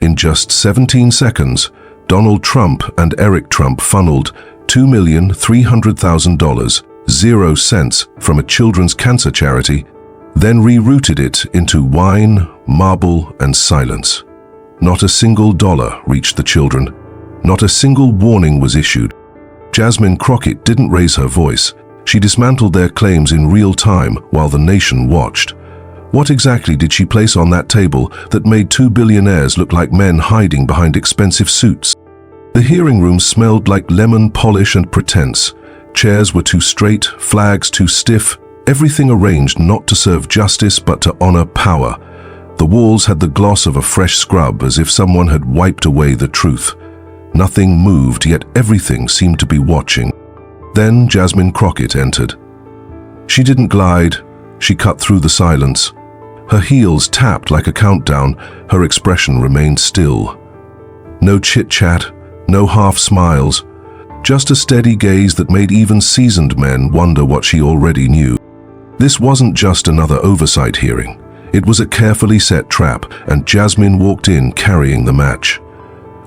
In just 17 seconds, Donald Trump and Eric Trump funneled $2,300,000, 0 cents, from a children's cancer charity, then rerouted it into wine, marble, and silence. Not a single dollar reached the children. Not a single warning was issued. Jasmine Crockett didn't raise her voice. She dismantled their claims in real time while the nation watched. What exactly did she place on that table that made two billionaires look like men hiding behind expensive suits? The hearing room smelled like lemon polish and pretense. Chairs were too straight, flags too stiff, everything arranged not to serve justice but to honor power. The walls had the gloss of a fresh scrub, as if someone had wiped away the truth. Nothing moved, yet everything seemed to be watching. Then Jasmine Crockett entered. She didn't glide, she cut through the silence. Her heels tapped like a countdown, her expression remained still. No chit-chat, no half-smiles, just a steady gaze that made even seasoned men wonder what she already knew. This wasn't just another oversight hearing. It was a carefully set trap, and Jasmine walked in carrying the match.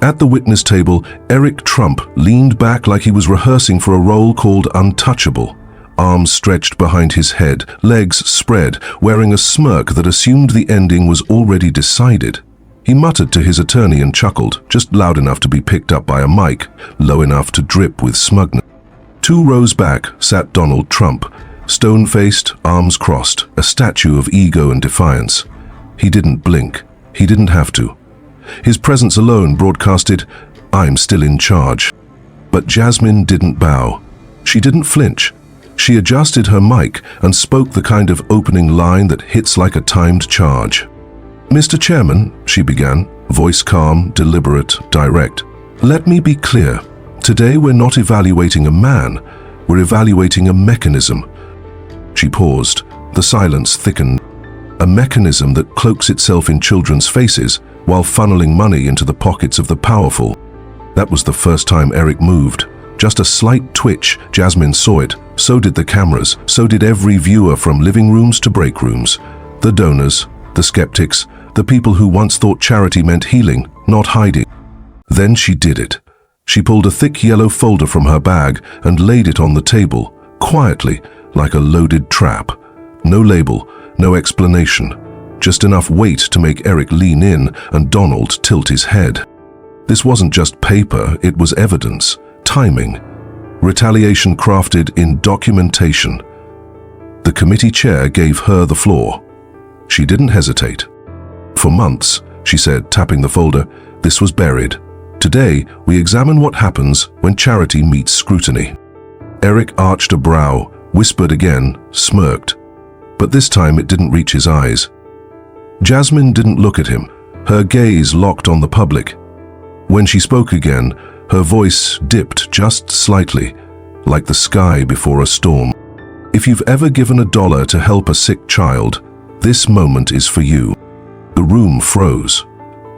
At the witness table, Eric Trump leaned back like he was rehearsing for a role called Untouchable. Arms stretched behind his head, legs spread, wearing a smirk that assumed the ending was already decided. He muttered to his attorney and chuckled, just loud enough to be picked up by a mic, low enough to drip with smugness. 2 rows back sat Donald Trump, stone-faced, arms crossed, a statue of ego and defiance. He didn't blink. He didn't have to. His presence alone broadcasted, "I'm still in charge." But Jasmine didn't bow. She didn't flinch. She adjusted her mic and spoke the kind of opening line that hits like a timed charge. "Mr. Chairman," she began, voice calm, deliberate, direct. "Let me be clear. Today we're not evaluating a man, we're evaluating a mechanism." She paused. The silence thickened. A mechanism that cloaks itself in children's faces while funneling money into the pockets of the powerful. That was the first time Eric moved. Just a slight twitch. Jasmine saw it. So did the cameras. So did every viewer, from living rooms to break rooms. The donors, the skeptics, the people who once thought charity meant healing, not hiding. Then she did it. She pulled a thick yellow folder from her bag and laid it on the table, quietly, like a loaded trap. No label, no explanation, just enough weight to make Eric lean in and Donald tilt his head. This wasn't just paper, it was evidence, timing, retaliation crafted in documentation. The committee chair gave her the floor. She didn't hesitate. "For months," she said, tapping the folder, "this was buried. Today, we examine what happens when charity meets scrutiny." Eric arched a brow, whispered again, smirked. But this time it didn't reach his eyes. Jasmine didn't look at him. Her gaze locked on the public. When she spoke again, her voice dipped just slightly, like the sky before a storm. "If you've ever given $1 to help a sick child, this moment is for you." The room froze.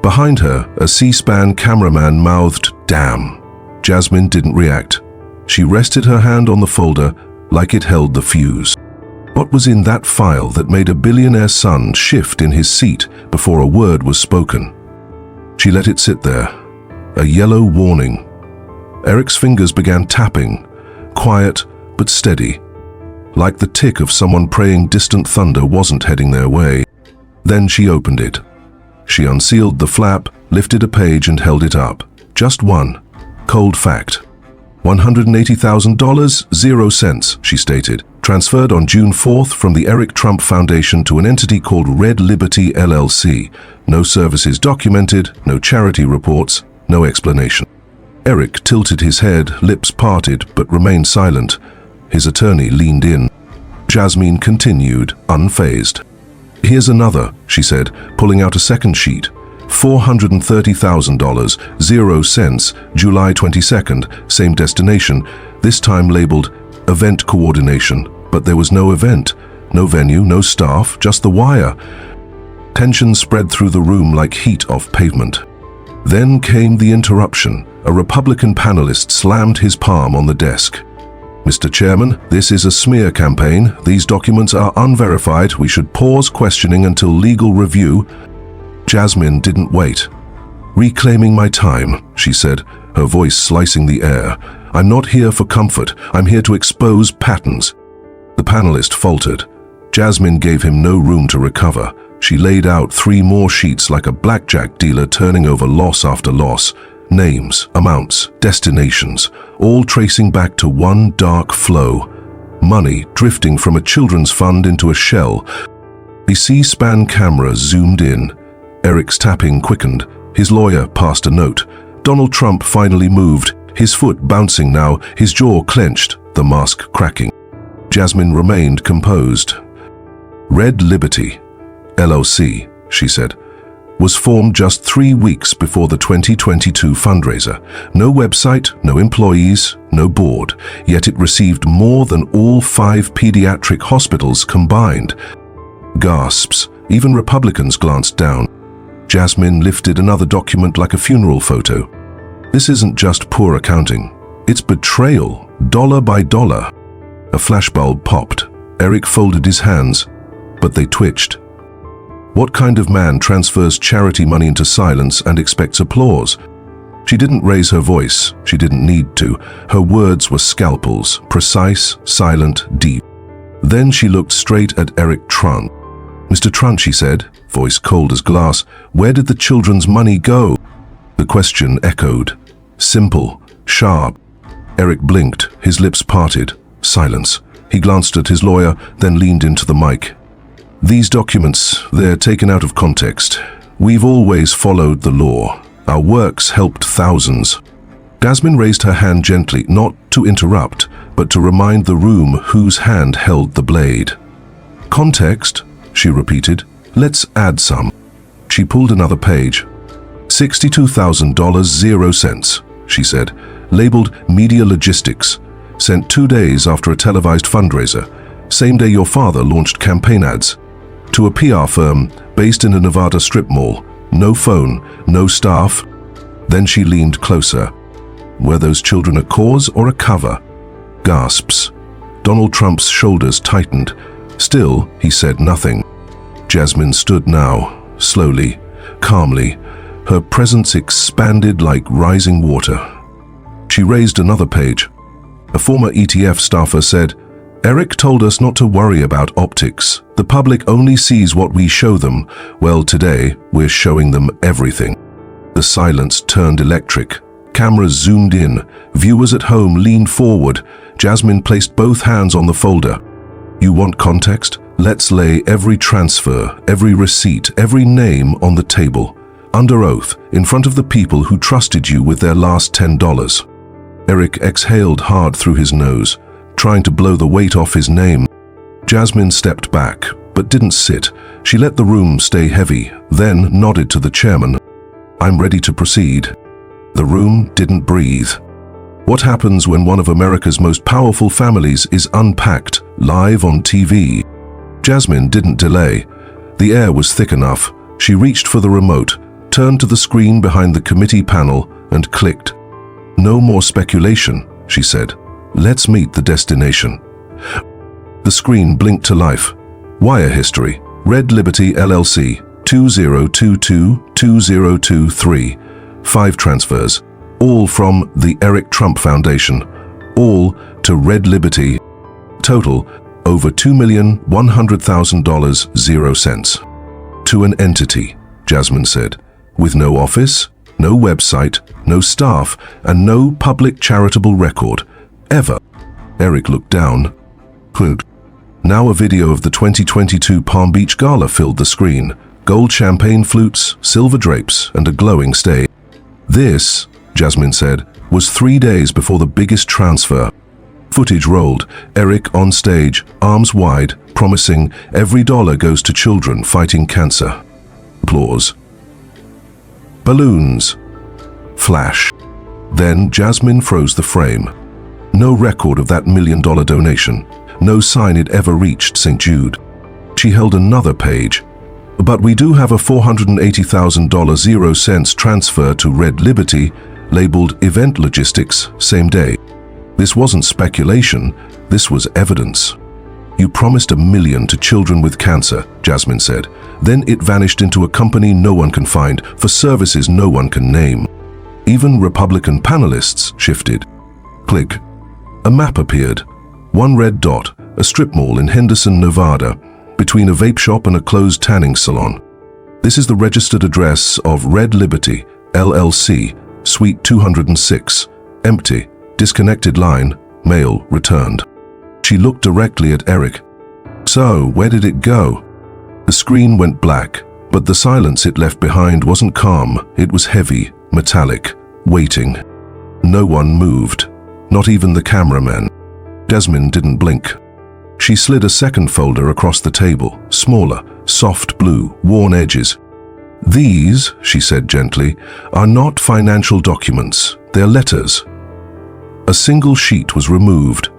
Behind her, a C-SPAN cameraman mouthed, "Damn." Jasmine didn't react. She rested her hand on the folder like it held the fuse. What was in that file that made a billionaire son shift in his seat before a word was spoken? She let it sit there, a yellow warning. Eric's fingers began tapping, quiet but steady, like the tick of someone praying distant thunder wasn't heading their way. Then she opened it. She unsealed the flap, lifted a page and held it up. Just one. Cold fact. $180,000, 0 cents, she stated. Transferred on June 4th from the Eric Trump Foundation to an entity called Red Liberty LLC. No services documented, no charity reports, no explanation. Eric tilted his head, lips parted, but remained silent. His attorney leaned in. Jasmine continued, unfazed. "Here's another," she said, pulling out a second sheet. $430,000, 0 cents, July 22nd, same destination, this time labeled Event Coordination. But there was no event, no venue, no staff, just the wire. Tension spread through the room like heat off pavement. Then came the interruption. A Republican panelist slammed his palm on the desk. "Mr. Chairman, this is a smear campaign. These documents are unverified. We should pause questioning until legal review." Jasmine didn't wait. "Reclaiming my time," she said, her voice slicing the air. "I'm not here for comfort. I'm here to expose patterns." The panelist faltered. Jasmine gave him no room to recover. She laid out 3 more sheets like a blackjack dealer turning over loss after loss. Names, amounts, destinations, all tracing back to one dark flow. Money drifting from a children's fund into a shell. The C-SPAN camera zoomed in. Eric's tapping quickened. His lawyer passed a note. Donald Trump finally moved, his foot bouncing now, his jaw clenched, the mask cracking. Jasmine remained composed. Red Liberty, LLC, she said, was formed just 3 weeks before the 2022 fundraiser. No website, no employees, no board, yet it received more than all 5 pediatric hospitals combined. Gasps. Even Republicans glanced down. Jasmine lifted another document like a funeral photo. This isn't just poor accounting. It's betrayal, dollar by dollar. A flashbulb popped. Eric folded his hands, but they twitched. What kind of man transfers charity money into silence and expects applause? She didn't raise her voice. She didn't need to. Her words were scalpels, precise, silent, deep. Then she looked straight at Eric Trump. "Mr. Trump," she said, voice cold as glass, "where did the children's money go?" The question echoed. Simple, sharp. Eric blinked, his lips parted. Silence. He glanced at his lawyer, then leaned into the mic. "These documents, they're taken out of context. We've always followed the law. Our works helped thousands." Jasmine raised her hand gently, not to interrupt, but to remind the room whose hand held the blade. "Context," she repeated. "Let's add some." She pulled another page. $62,000.00, she said, labeled Media Logistics, sent 2 days after a televised fundraiser, same day your father launched campaign ads, to a PR firm based in a Nevada strip mall. No phone, no staff. Then she leaned closer. Were those children a cause or a cover? Gasps. Donald Trump's shoulders tightened. Still, he said nothing. Jasmine stood now, slowly, calmly. Her presence expanded like rising water. She raised another page. A former ETF staffer said, "Eric told us not to worry about optics. The public only sees what we show them. Well, today, we're showing them everything." The silence turned electric. Cameras zoomed in. Viewers at home leaned forward. Jasmine placed both hands on the folder. "You want context? Let's lay every transfer, every receipt, every name on the table. Under oath, in front of the people who trusted you with their last $10. Eric exhaled hard through his nose, trying to blow the weight off his name. Jasmine stepped back, but didn't sit. She let the room stay heavy, then nodded to the chairman. "I'm ready to proceed." The room didn't breathe. What happens when one of America's most powerful families is unpacked live on TV? Jasmine didn't delay. The air was thick enough. She reached for the remote, turned to the screen behind the committee panel, and clicked. "No more speculation," she said. "Let's meet the destination." The screen blinked to life. Wire history. Red Liberty LLC, 2022-2023. 5 transfers, all from the Eric Trump Foundation, all to Red Liberty. Total, over $2,100,000.00. To an entity, Jasmine said, with no office, no website, no staff, and no public charitable record, ever. Eric looked down. Quote. Now a video of the 2022 Palm Beach Gala filled the screen. Gold champagne flutes, silver drapes, and a glowing stage. This, Jasmine said, was 3 days before the biggest transfer. Footage rolled, Eric on stage, arms wide, promising every dollar goes to children fighting cancer. Applause. Balloons. Flash. Then Jasmine froze the frame. No record of that $1 million donation. No sign it ever reached St. Jude. She held another page. But we do have a $480,000.00 transfer to Red Liberty, labeled Event Logistics, same day. This wasn't speculation, this was evidence. "You promised $1 million to children with cancer," Jasmine said. "Then it vanished into a company no one can find, for services no one can name." Even Republican panelists shifted. Click. A map appeared. One red dot, a strip mall in Henderson, Nevada, between a vape shop and a closed tanning salon. "This is the registered address of Red Liberty, LLC, Suite 206. Empty. Disconnected line. Mail returned." She looked directly at Eric. "So, where did it go?" The screen went black, but the silence it left behind wasn't calm. It was heavy, metallic, waiting. No one moved, not even the cameraman. Jasmine didn't blink. She slid a second folder across the table, smaller, soft blue, worn edges. "These," she said gently, "are not financial documents. They're letters." A single sheet was removed.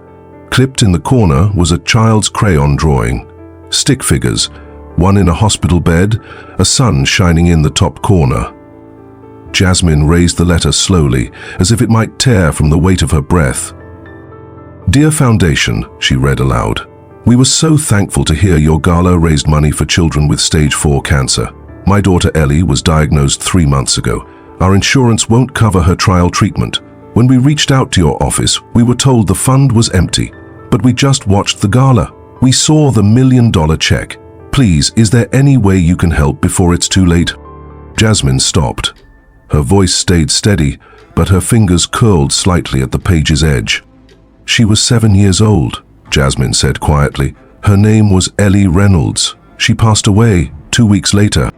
Clipped in the corner was a child's crayon drawing. Stick figures, one in a hospital bed, a sun shining in the top corner. Jasmine raised the letter slowly, as if it might tear from the weight of her breath. "Dear Foundation," she read aloud, "we were so thankful to hear your gala raised money for children with stage 4 cancer. My daughter Ellie was diagnosed 3 months ago. Our insurance won't cover her trial treatment. When we reached out to your office, we were told the fund was empty, but we just watched the gala. We saw the $1 million check. Please, is there any way you can help before it's too late?" Jasmine stopped. Her voice stayed steady, but her fingers curled slightly at the page's edge. "She was 7 years old," Jasmine said quietly. "Her name was Ellie Reynolds. She passed away 2 weeks later."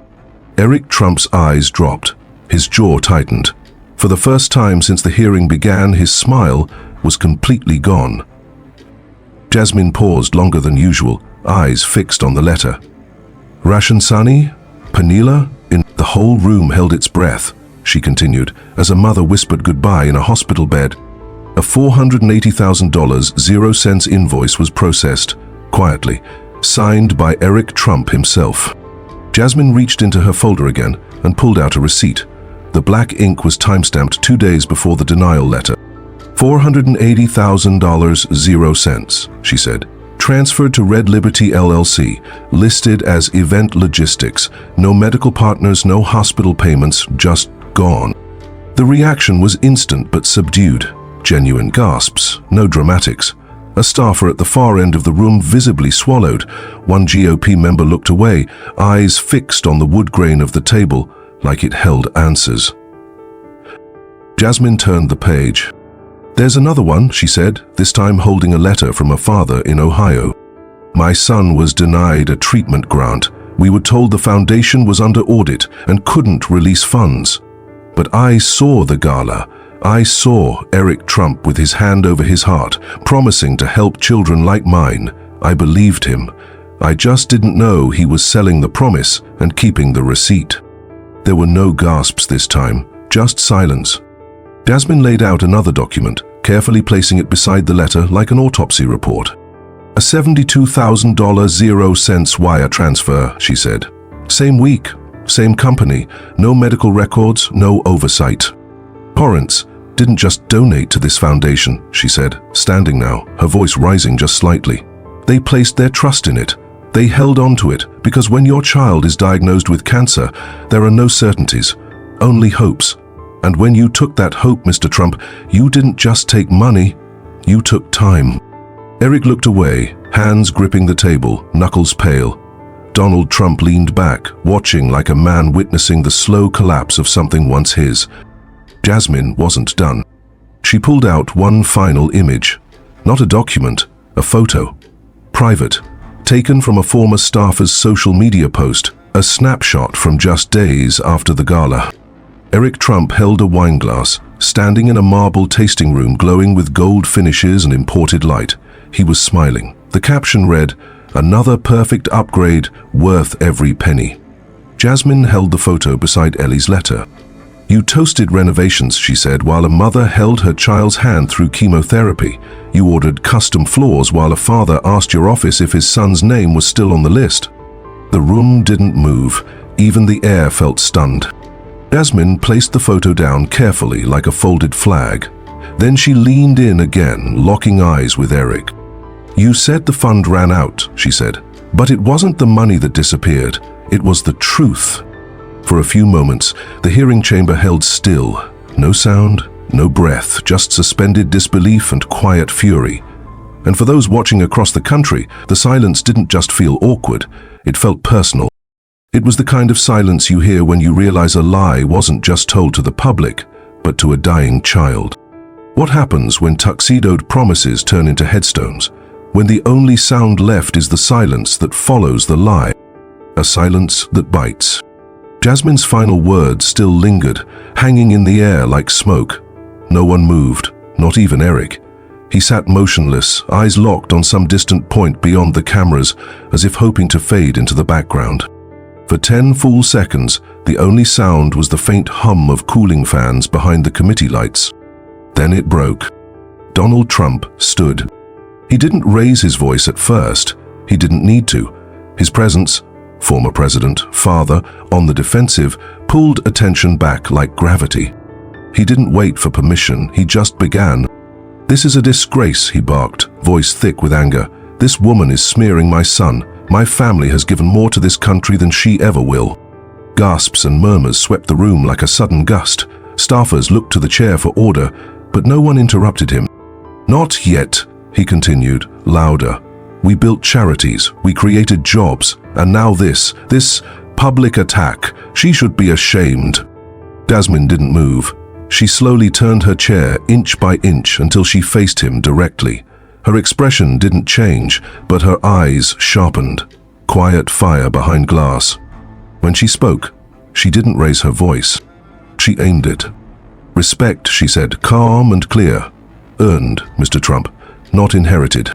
Eric Trump's eyes dropped. His jaw tightened. For the first time since the hearing began, his smile was completely gone. Jasmine paused longer than usual, eyes fixed on the letter. "Rashansani? Panila?" The whole room held its breath, she continued, as a mother whispered goodbye in a hospital bed. A $480,000 0 cents invoice was processed, quietly, signed by Eric Trump himself. Jasmine reached into her folder again and pulled out a receipt. The black ink was timestamped 2 days before the denial letter. $480,000 0 cents, she said. Transferred to Red Liberty LLC, listed as event logistics. No medical partners, no hospital payments, just gone. The reaction was instant but subdued. Genuine gasps, no dramatics. A staffer at the far end of the room visibly swallowed. One GOP member looked away, eyes fixed on the wood grain of the table, like it held answers. Jasmine turned the page. "There's another one," she said, this time holding a letter from a father in Ohio. "My son was denied a treatment grant. We were told the foundation was under audit and couldn't release funds. But I saw the gala. I saw Eric Trump with his hand over his heart, promising to help children like mine. I believed him. I just didn't know he was selling the promise and keeping the receipt." There were no gasps this time, just silence. Jasmine laid out another document, carefully placing it beside the letter like an autopsy report. "A $72,000 0 cents wire transfer," she said. "Same week, same company, no medical records, no oversight. Parents didn't just donate to this foundation," she said, standing now, her voice rising just slightly. "They placed their trust in it. They held on to it, because when your child is diagnosed with cancer, there are no certainties, only hopes. And when you took that hope, Mr. Trump, you didn't just take money, you took time." Eric looked away, hands gripping the table, knuckles pale. Donald Trump leaned back, watching like a man witnessing the slow collapse of something once his. Jasmine wasn't done. She pulled out one final image. Not a document, a photo. Private. Taken from a former staffer's social media post, a snapshot from just days after the gala. Eric Trump held a wineglass, standing in a marble tasting room glowing with gold finishes and imported light. He was smiling. The caption read, "Another perfect upgrade, worth every penny." Jasmine held the photo beside Ellie's letter. "You toasted renovations," she said, while a mother held her child's hand through chemotherapy. "You ordered custom floors while a father asked your office if his son's name was still on the list." The room didn't move. Even the air felt stunned. Jasmine placed the photo down carefully like a folded flag. Then she leaned in again, locking eyes with Eric. "You said the fund ran out," she said. "But it wasn't the money that disappeared. It was the truth." For a few moments, the hearing chamber held still. No sound, no breath, just suspended disbelief and quiet fury. And for those watching across the country, the silence didn't just feel awkward, it felt personal. It was the kind of silence you hear when you realize a lie wasn't just told to the public, but to a dying child. What happens when tuxedoed promises turn into headstones? When the only sound left is the silence that follows the lie? A silence that bites. Jasmine's final words still lingered, hanging in the air like smoke. No one moved, not even Eric. He sat motionless, eyes locked on some distant point beyond the cameras, as if hoping to fade into the background. For 10 full seconds, the only sound was the faint hum of cooling fans behind the committee lights. Then it broke. Donald Trump stood. He didn't raise his voice at first. He didn't need to. His presence, former president, father, on the defensive, pulled attention back like gravity. He didn't wait for permission, he just began. "This is a disgrace," he barked, voice thick with anger. "This woman is smearing my son. My family has given more to this country than she ever will." Gasps and murmurs swept the room like a sudden gust. Staffers looked to the chair for order, but no one interrupted him. "Not yet," he continued, louder. "We built charities, we created jobs, and now this public attack. She should be ashamed." Jasmine didn't move. She slowly turned her chair inch by inch until she faced him directly. Her expression didn't change, but her eyes sharpened. Quiet fire behind glass. When she spoke, she didn't raise her voice. She aimed it. "Respect," she said, calm and clear. "Earned, Mr. Trump, not inherited."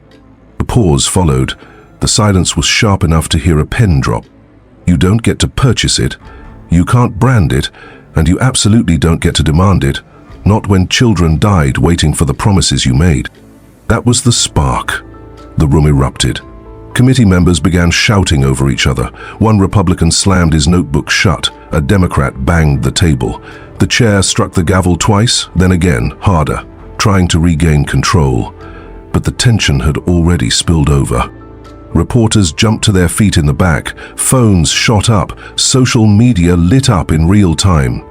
A pause followed. The silence was sharp enough to hear a pen drop. "You don't get to purchase it. You can't brand it. And you absolutely don't get to demand it. Not when children died waiting for the promises you made." That was the spark. The room erupted. Committee members began shouting over each other. One Republican slammed his notebook shut. A Democrat banged the table. The chair struck the gavel twice, then again, harder, trying to regain control. But the tension had already spilled over. Reporters jumped to their feet in the back. Phones shot up. Social media lit up in real time.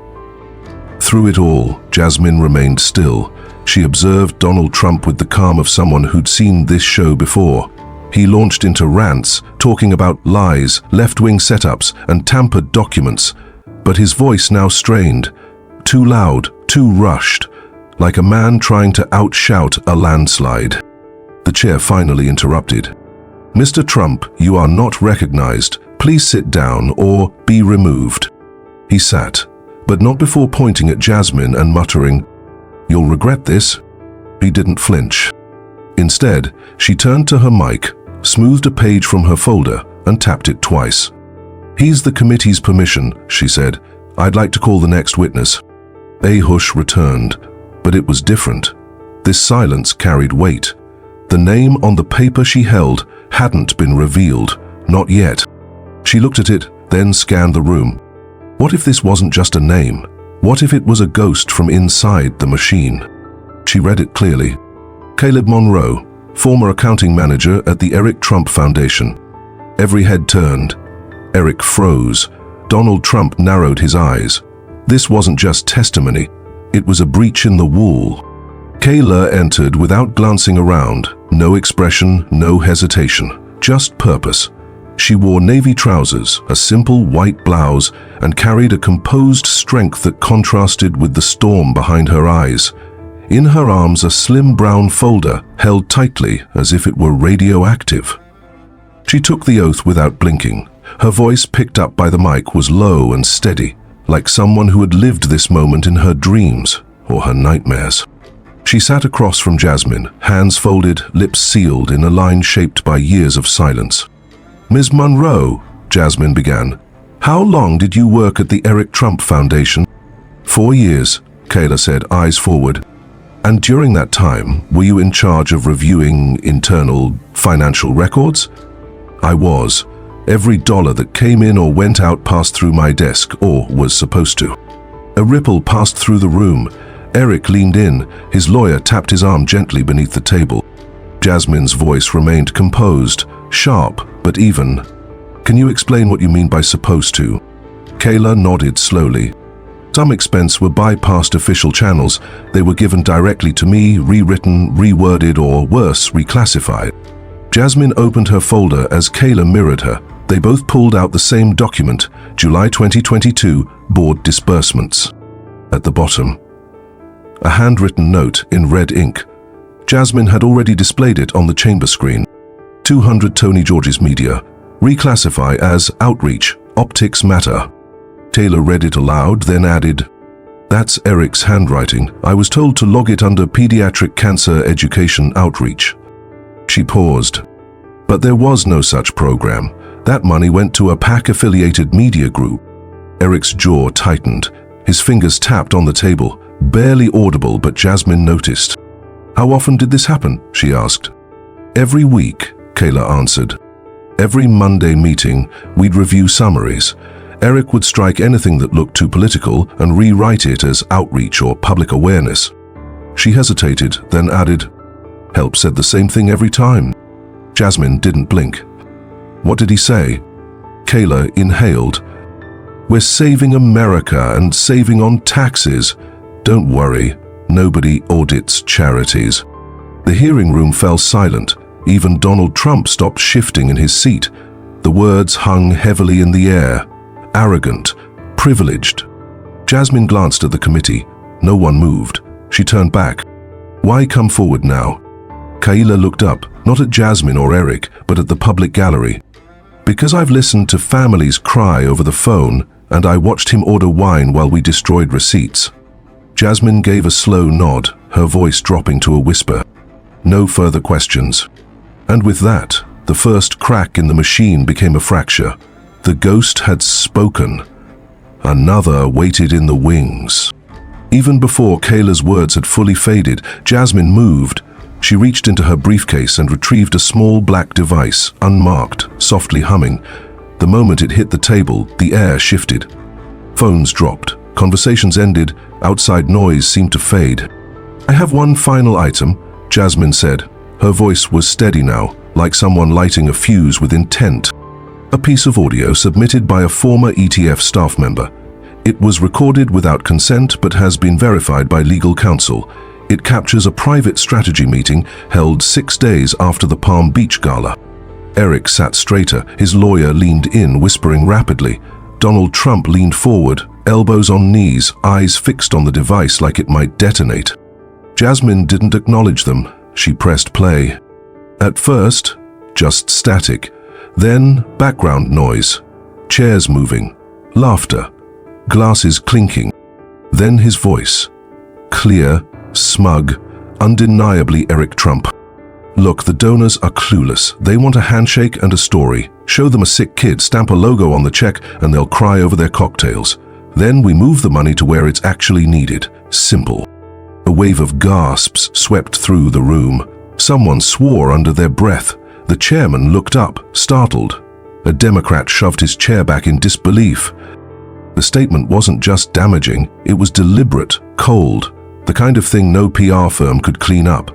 Through it all, Jasmine remained still. She observed Donald Trump with the calm of someone who'd seen this show before. He launched into rants, talking about lies, left-wing setups, and tampered documents. But his voice now strained. Too loud, too rushed, like a man trying to outshout a landslide. The chair finally interrupted. "Mr. Trump, you are not recognized. Please sit down or be removed." He sat, but not before pointing at Jasmine and muttering, "You'll regret this." He didn't flinch. Instead, she turned to her mic, smoothed a page from her folder, and tapped it twice. "Here's the committee's permission," she said. "I'd like to call the next witness." A hush returned, but it was different. This silence carried weight. The name on the paper she held hadn't been revealed, not yet. She looked at it, then scanned the room. What if this wasn't just a name? What if it was a ghost from inside the machine? She read it clearly. Caleb Monroe, former accounting manager at the Eric Trump Foundation. Every head turned. Eric froze. Donald Trump narrowed his eyes. This wasn't just testimony. It was a breach in the wall. Kayla entered without glancing around. No expression, no hesitation, just purpose. She wore navy trousers, a simple white blouse, and carried a composed strength that contrasted with the storm behind her eyes. In her arms, a slim brown folder held tightly as if it were radioactive. She took the oath without blinking. Her voice, picked up by the mic, was low and steady, like someone who had lived this moment in her dreams or her nightmares. She sat across from Jasmine, hands folded, lips sealed in a line shaped by years of silence. "Ms. Monroe," Jasmine began, "how long did you work at the Eric Trump Foundation?" 4 years, Kayla said, eyes forward. "And during that time, were you in charge of reviewing internal financial records?" "I was. Every dollar that came in or went out passed through my desk, or was supposed to." A ripple passed through the room. Eric leaned in. His lawyer tapped his arm gently beneath the table. Jasmine's voice remained composed, sharp, but even. "Can you explain what you mean by supposed to?" Kayla nodded slowly. "Some expense were bypassed official channels. They were given directly to me, rewritten, reworded, or worse, reclassified." Jasmine opened her folder as Kayla mirrored her. They both pulled out the same document, July 2022, board disbursements. At the bottom, a handwritten note in red ink. Jasmine had already displayed it on the chamber screen. 200 Tony George's Media. Reclassify as Outreach. Optics matter. Taylor read it aloud, then added, "That's Eric's handwriting. I was told to log it under Pediatric Cancer Education Outreach." She paused. But there was no such program. That money went to a PAC-affiliated media group. Eric's jaw tightened. His fingers tapped on the table, barely audible, but Jasmine noticed. "How often did this happen?" she asked. "Every week," Kayla answered. "Every Monday meeting, we'd review summaries. Eric would strike anything that looked too political and rewrite it as outreach or public awareness." She hesitated, then added, "Help said the same thing every time." Jasmine didn't blink. "What did he say?" Kayla inhaled. "We're saving America and saving on taxes. Don't worry, nobody audits charities." The hearing room fell silent. Even Donald Trump stopped shifting in his seat. The words hung heavily in the air. Arrogant, privileged. Jasmine glanced at the committee. No one moved. She turned back. "Why come forward now?" Kayla looked up, not at Jasmine or Eric, but at the public gallery. "Because I've listened to families cry over the phone, and I watched him order wine while we destroyed receipts." Jasmine gave a slow nod, her voice dropping to a whisper. No further questions. And with that, the first crack in the machine became a fracture. The ghost had spoken. Another waited in the wings. Even before Kayla's words had fully faded, Jasmine moved. She reached into her briefcase and retrieved a small black device, unmarked, softly humming. The moment it hit the table, the air shifted. Phones dropped. Conversations ended. Outside noise seemed to fade. "I have one final item," Jasmine said. Her voice was steady now, like someone lighting a fuse with intent. A piece of audio submitted by a former ETF staff member. It was recorded without consent but has been verified by legal counsel. It captures a private strategy meeting held 6 days after the Palm Beach Gala. Eric sat straighter, his lawyer leaned in, whispering rapidly. Donald Trump leaned forward, elbows on knees, eyes fixed on the device like it might detonate. Jasmine didn't acknowledge them. She pressed play. At first, just static. Then, background noise. Chairs moving. Laughter. Glasses clinking. Then his voice. Clear, smug, undeniably Eric Trump. "Look, the donors are clueless. They want a handshake and a story. Show them a sick kid, stamp a logo on the check, and they'll cry over their cocktails. Then we move the money to where it's actually needed. Simple." A wave of gasps swept through the room. Someone swore under their breath. The chairman looked up, startled. A Democrat shoved his chair back in disbelief. The statement wasn't just damaging, it was deliberate, cold, the kind of thing no PR firm could clean up.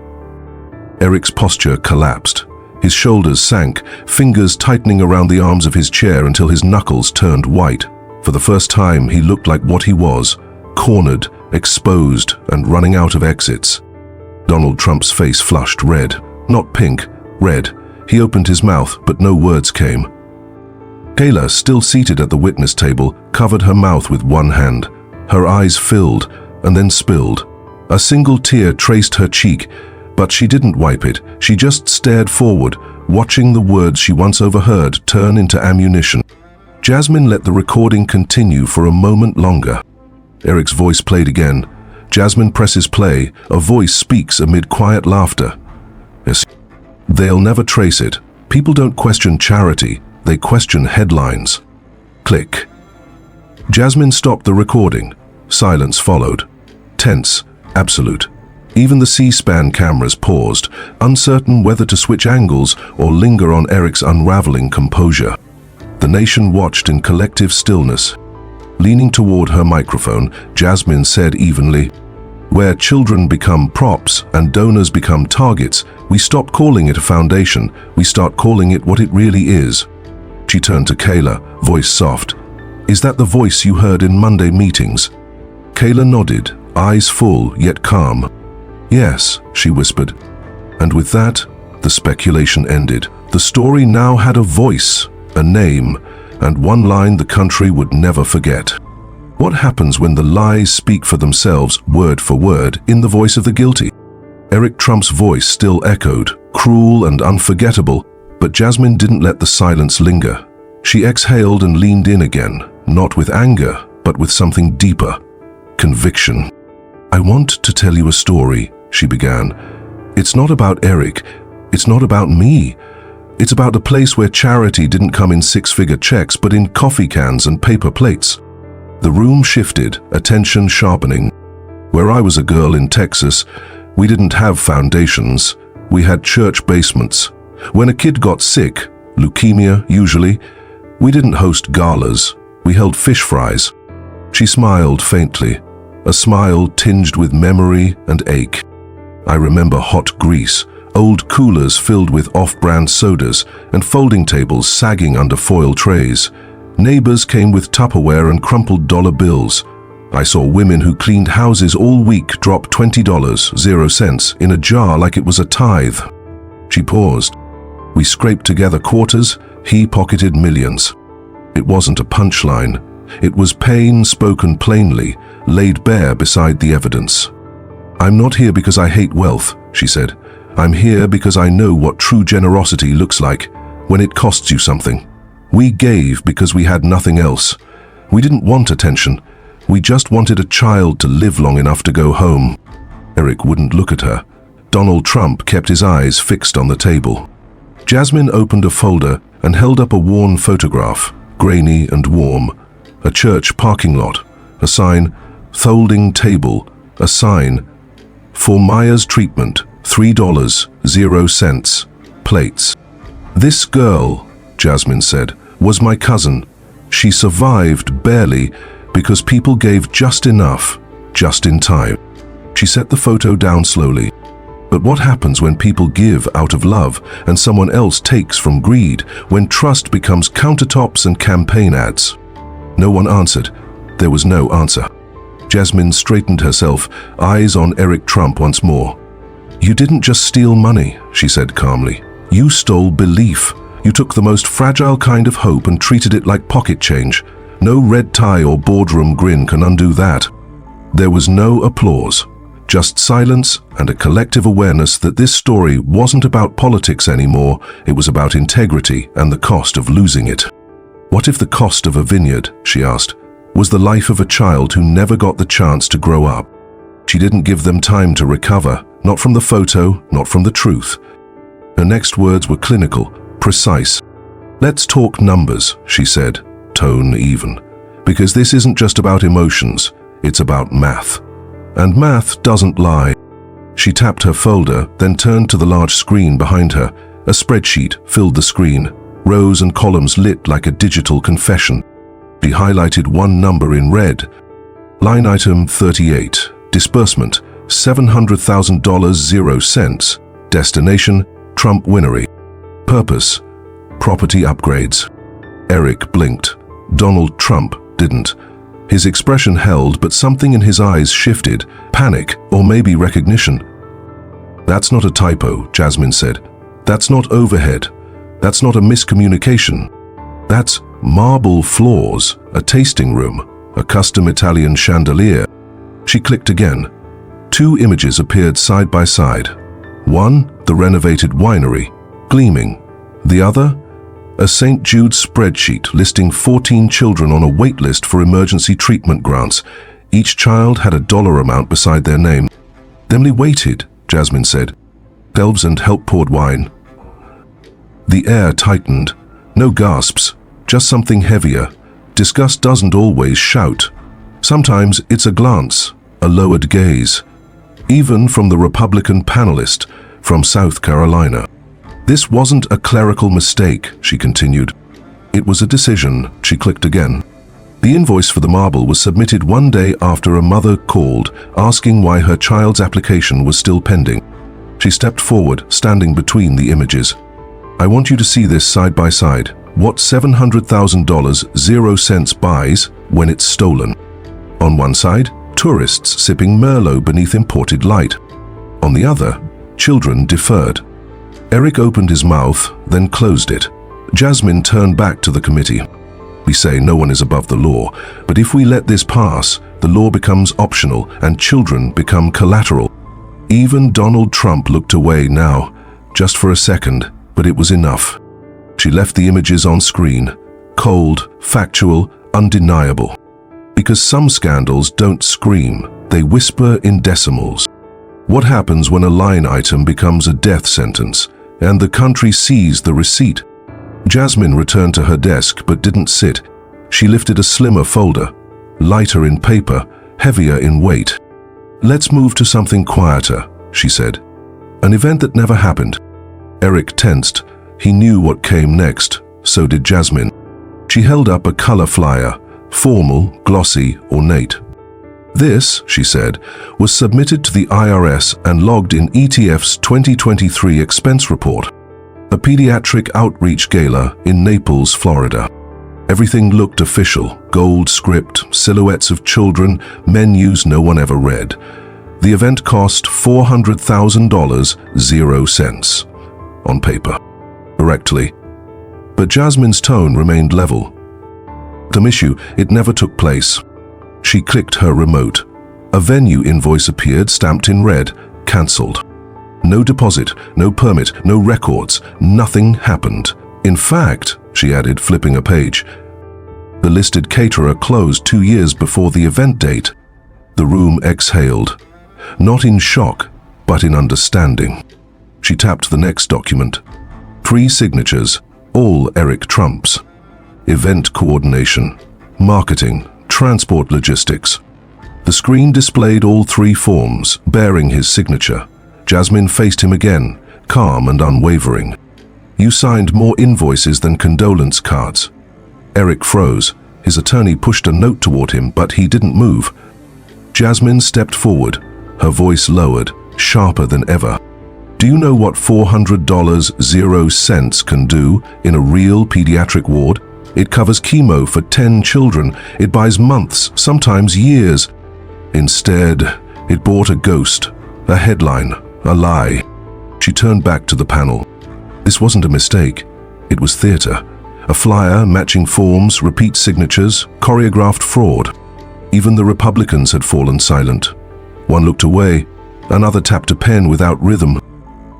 Eric's posture collapsed. His shoulders sank, fingers tightening around the arms of his chair until his knuckles turned white. For the first time, he looked like what he was, cornered, exposed, and running out of exits. Donald Trump's face flushed red, not pink, red. He opened his mouth, but no words came. Kayla, still seated at the witness table, covered her mouth with one hand. Her eyes filled, and then spilled. A single tear traced her cheek, but she didn't wipe it. She just stared forward, watching the words she once overheard turn into ammunition. Jasmine let the recording continue for a moment longer. Eric's voice played again. Jasmine presses play. A voice speaks amid quiet laughter. "They'll never trace it. People don't question charity. They question headlines." Click. Jasmine stopped the recording. Silence followed. Tense, absolute. Even the C-SPAN cameras paused, uncertain whether to switch angles or linger on Eric's unraveling composure. The nation watched in collective stillness. Leaning toward her microphone, Jasmine said evenly, Where children become props and donors become targets, we stop calling it a foundation, we start calling it what it really is. She turned to Kayla, voice soft. Is that the voice you heard in Monday meetings? Kayla nodded, eyes full yet calm. Yes, she whispered. And with that, the speculation ended. The story now had a voice, a name, and one line the country would never forget. What happens when the lies speak for themselves, word for word, in the voice of the guilty? Eric Trump's voice still echoed, cruel and unforgettable, but Jasmine didn't let the silence linger. She exhaled and leaned in again, not with anger, but with something deeper. Conviction. I want to tell you a story, she began. It's not about Eric. It's not about me. It's about a place where charity didn't come in six-figure checks, but in coffee cans and paper plates. The room shifted, attention sharpening. Where I was a girl in Texas, we didn't have foundations. We had church basements. When a kid got sick, leukemia usually, we didn't host galas. We held fish fries. She smiled faintly, a smile tinged with memory and ache. I remember hot grease, old coolers filled with off-brand sodas, and folding tables sagging under foil trays. Neighbors came with Tupperware and crumpled dollar bills. I saw women who cleaned houses all week drop $20, 0 cents, in a jar like it was a tithe. She paused. We scraped together quarters, he pocketed millions. It wasn't a punchline. It was pain spoken plainly, laid bare beside the evidence. I'm not here because I hate wealth, she said. I'm here because I know what true generosity looks like, when it costs you something. We gave because we had nothing else. We didn't want attention. We just wanted a child to live long enough to go home. Eric wouldn't look at her. Donald Trump kept his eyes fixed on the table. Jasmine opened a folder and held up a worn photograph, grainy and warm. A church parking lot, a sign, folding table, a sign, for Maya's treatment, $3, 0 cents, plates. This girl, Jasmine said, was my cousin. She survived barely because people gave just enough, just in time. She set the photo down slowly. But what happens when people give out of love and someone else takes from greed, when trust becomes countertops and campaign ads? No one answered. There was no answer. Jasmine straightened herself, eyes on Eric Trump once more. You didn't just steal money, she said calmly. You stole belief. You took the most fragile kind of hope and treated it like pocket change. No red tie or boardroom grin can undo that. There was no applause, just silence and a collective awareness that this story wasn't about politics anymore. It was about integrity and the cost of losing it. What if the cost of a vineyard, she asked, was the life of a child who never got the chance to grow up? She didn't give them time to recover, not from the photo, not from the truth. Her next words were clinical, precise. Let's talk numbers, she said, tone even. Because this isn't just about emotions, it's about math. And math doesn't lie. She tapped her folder, then turned to the large screen behind her. A spreadsheet filled the screen, rows and columns lit like a digital confession. She highlighted one number in red. Line item 38, disbursement, $700,000, 0 cents. Destination, Trump Winery. Purpose, property upgrades. Eric blinked. Donald Trump didn't. His expression held, but something in his eyes shifted, panic or maybe recognition. That's not a typo, Jasmine said. That's not overhead. That's not a miscommunication. That's marble floors, a tasting room, a custom Italian chandelier. She clicked again. Two images appeared side by side. One, the renovated winery, gleaming. The other, a St. Jude's spreadsheet listing 14 children on a wait list for emergency treatment grants. Each child had a dollar amount beside their name. Emily waited, Jasmine said. Shelves and help-poured wine. The air tightened. No gasps, just something heavier. Disgust doesn't always shout. Sometimes it's a glance, a lowered gaze. Even from the Republican panelist from South Carolina. This wasn't a clerical mistake, she continued. It was a decision. She clicked again. The invoice for the marble was submitted one day after a mother called, asking why her child's application was still pending. She stepped forward, standing between the images. "I want you to see this side by side. What $700,000 0 cents buys when it's stolen." On one side, tourists sipping Merlot beneath imported light. On the other, children deferred. Eric opened his mouth, then closed it. Jasmine turned back to the committee. "We say no one is above the law, but if we let this pass, the law becomes optional and children become collateral." Even Donald Trump looked away now, just for a second, but it was enough. She left the images on screen, cold, factual, undeniable. Because some scandals don't scream, they whisper in decimals. What happens when a line item becomes a death sentence, and the country sees the receipt? Jasmine returned to her desk but didn't sit. She lifted a slimmer folder, lighter in paper, heavier in weight. "Let's move to something quieter," she said. "An event that never happened." Eric tensed. He knew what came next, so did Jasmine. She held up a color flyer, formal, glossy, ornate. "This," she said, "was submitted to the IRS and logged in ETF's 2023 expense report. A pediatric outreach gala in Naples, Florida. Everything looked official, gold script, silhouettes of children, menus no one ever read. The event cost $400,000 0 cents. On paper. Correctly. But Jasmine's tone remained level. Issue, it never took place. She clicked her remote. A venue invoice appeared, stamped in red, cancelled. No deposit, no permit, no records, nothing happened. In fact, she added, flipping a page, the listed caterer closed 2 years before the event date. The room exhaled, not in shock, but in understanding. She tapped the next document. 3 signatures, all Eric Trump's. Event coordination, marketing, transport logistics. The screen displayed all 3 forms, bearing his signature. Jasmine faced him again, calm and unwavering. "You signed more invoices than condolence cards." Eric froze. His attorney pushed a note toward him, but he didn't move. Jasmine stepped forward, her voice lowered, sharper than ever. "Do you know what $400 0 cents can do in a real pediatric ward? It covers chemo for 10 children. It buys months, sometimes years. Instead, it bought a ghost, a headline, a lie." She turned back to the panel. This wasn't a mistake. It was theater. A flyer, matching forms, repeat signatures, choreographed fraud. Even the Republicans had fallen silent. One looked away, another tapped a pen without rhythm.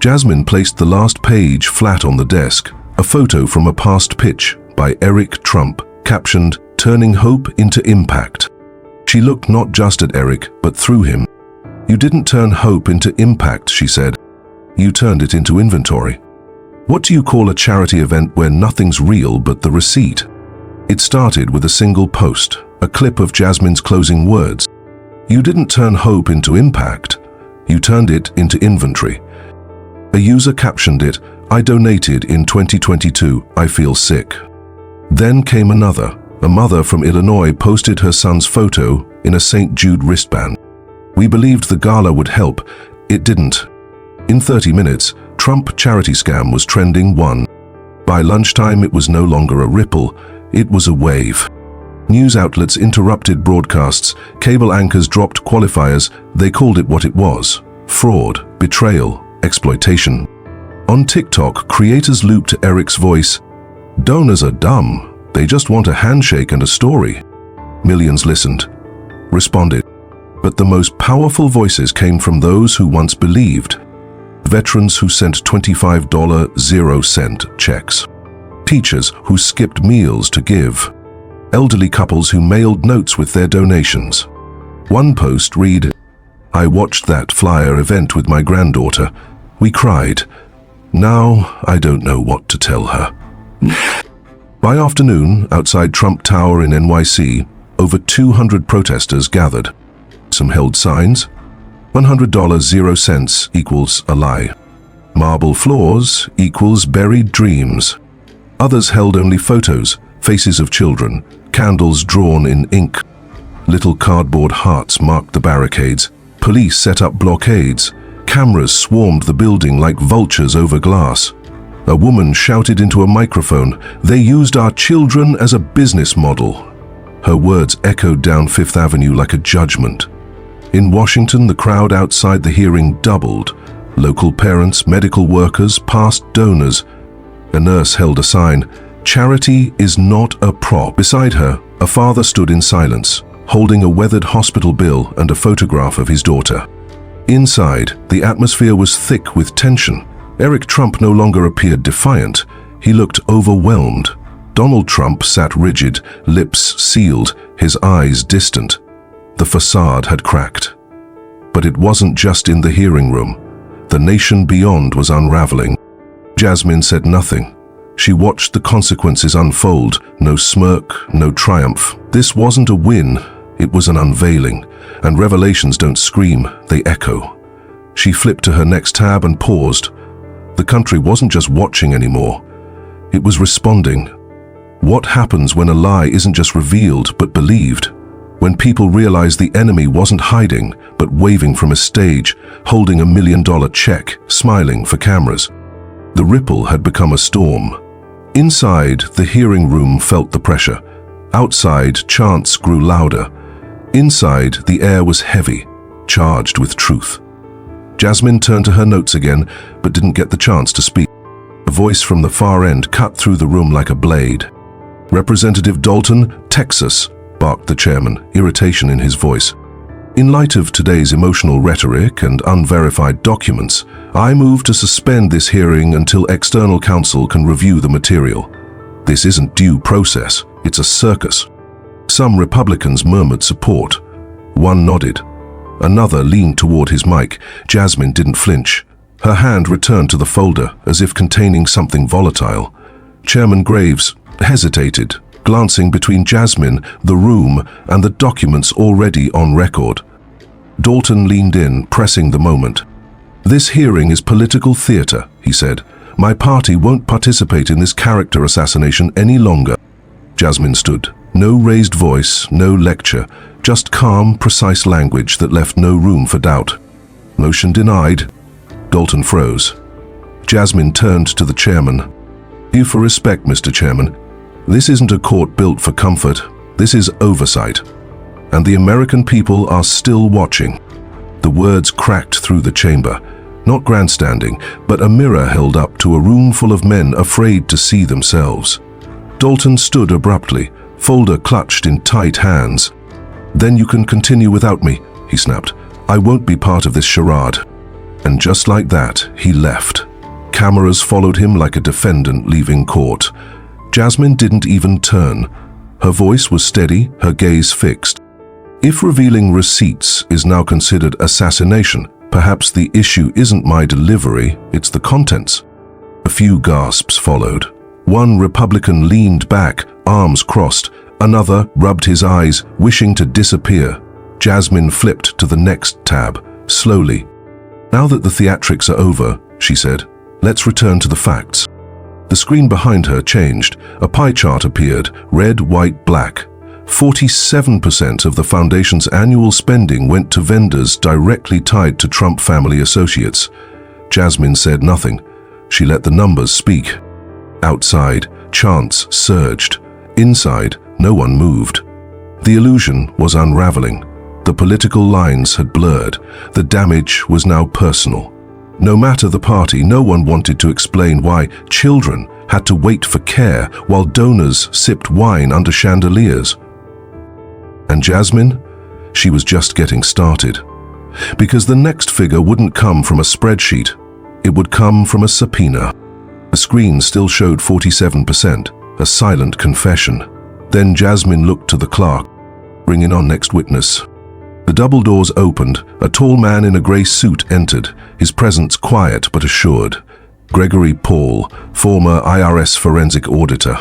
Jasmine placed the last page flat on the desk, a photo from a past pitch by Eric Trump, captioned, "Turning Hope into Impact." She looked not just at Eric, but through him. "You didn't turn hope into impact," she said. "You turned it into inventory. What do you call a charity event where nothing's real but the receipt?" It started with a single post, a clip of Jasmine's closing words. "You didn't turn hope into impact. You turned it into inventory." A user captioned it, "I donated in 2022, I feel sick." Then came another. A mother from Illinois posted her son's photo in a St. Jude wristband. "We believed the gala would help. It didn't." In 30 minutes, Trump charity scam was trending 1. By lunchtime, it was no longer a ripple, it was a wave. News outlets interrupted broadcasts, cable anchors dropped qualifiers, they called it what it was: fraud, betrayal, exploitation. On TikTok, creators looped Eric's voice, "Donors are dumb, they just want a handshake and a story." Millions listened, responded. But the most powerful voices came from those who once believed. Veterans who sent $25 0 cent checks. Teachers who skipped meals to give. Elderly couples who mailed notes with their donations. One post read, "I watched that flyer event with my granddaughter. We cried. Now I don't know what to tell her." By afternoon, outside Trump Tower in NYC, over 200 protesters gathered. Some held signs. $100 0 cents equals a lie. Marble floors equals buried dreams. Others held only photos, faces of children, candles drawn in ink. Little cardboard hearts marked the barricades. Police set up blockades. Cameras swarmed the building like vultures over glass. A woman shouted into a microphone, "They used our children as a business model." Her words echoed down Fifth Avenue like a judgment. In Washington, the crowd outside the hearing doubled. Local parents, medical workers, past donors. A nurse held a sign, "Charity is not a prop." Beside her, a father stood in silence, holding a weathered hospital bill and a photograph of his daughter. Inside, the atmosphere was thick with tension. Eric Trump no longer appeared defiant. He looked overwhelmed. Donald Trump sat rigid, lips sealed, his eyes distant. The facade had cracked. But it wasn't just in the hearing room. The nation beyond was unraveling. Jasmine said nothing. She watched the consequences unfold, no smirk, no triumph. This wasn't a win, it was an unveiling, and revelations don't scream, they echo. She flipped to her next tab and paused. The country wasn't just watching anymore, it was responding. What happens when a lie isn't just revealed but believed? When people realize the enemy wasn't hiding but waving from a stage, holding $1 million check, smiling for cameras. The ripple had become a storm. Inside, the hearing room felt the pressure. Outside, chants grew louder. Inside, the air was heavy, charged with truth. Jasmine turned to her notes again, but didn't get the chance to speak. A voice from the far end cut through the room like a blade. "Representative Dalton, Texas," barked the chairman, irritation in his voice. "In light of today's emotional rhetoric and unverified documents, I move to suspend this hearing until external counsel can review the material. This isn't due process, it's a circus." Some Republicans murmured support. One nodded. Another leaned toward his mic. Jasmine didn't flinch. Her hand returned to the folder as if containing something volatile. Chairman Graves hesitated, glancing between Jasmine, the room, and the documents already on record. Dalton leaned in, pressing the moment. "This hearing is political theater," he said. "My party won't participate in this character assassination any longer." Jasmine stood. No raised voice, no lecture, just calm, precise language that left no room for doubt. "Motion denied." Dalton froze. Jasmine turned to the chairman. "You for respect, Mr. Chairman. This isn't a court built for comfort. This is oversight. And the American people are still watching." The words cracked through the chamber. Not grandstanding, but a mirror held up to a room full of men afraid to see themselves. Dalton stood abruptly, folder clutched in tight hands. "Then you can continue without me," he snapped. "I won't be part of this charade." And just like that, he left. Cameras followed him like a defendant leaving court. Jasmine didn't even turn. Her voice was steady, her gaze fixed. If revealing receipts is now considered assassination, perhaps the issue isn't my delivery, it's the contents. A few gasps followed. One Republican leaned back, arms crossed. Another rubbed his eyes, wishing to disappear. Jasmine flipped to the next tab, slowly. "Now that the theatrics are over," she said, "let's return to the facts." The screen behind her changed. A pie chart appeared, red, white, black. 47% of the foundation's annual spending went to vendors directly tied to Trump family associates. Jasmine said nothing. She let the numbers speak. Outside, chants surged. Inside, no one moved. The illusion was unraveling. The political lines had blurred. The damage was now personal. No matter the party, no one wanted to explain why children had to wait for care while donors sipped wine under chandeliers. And Jasmine? She was just getting started. Because the next figure wouldn't come from a spreadsheet. It would come from a subpoena. The screen still showed 47%, a silent confession. Then Jasmine looked to the clerk. "Bring in our next witness." The double doors opened. A tall man in a grey suit entered, his presence quiet but assured. Gregory Paul, former IRS forensic auditor.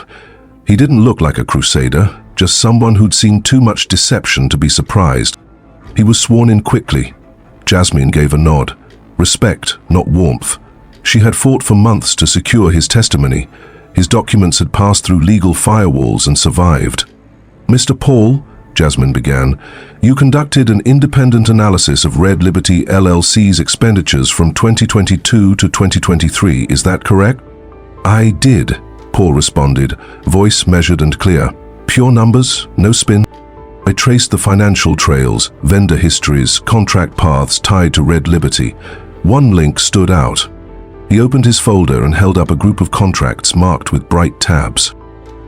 He didn't look like a crusader, just someone who'd seen too much deception to be surprised. He was sworn in quickly. Jasmine gave a nod. Respect, not warmth. She had fought for months to secure his testimony. His documents had passed through legal firewalls and survived. Mr. Paul, Jasmine began, you conducted an independent analysis of Red Liberty LLC's expenditures from 2022 to 2023, is that correct? I did, Paul responded, voice measured and clear. Pure numbers, no spin. I traced the financial trails, vendor histories, contract paths tied to Red Liberty. One link stood out. He opened his folder and held up a group of contracts marked with bright tabs.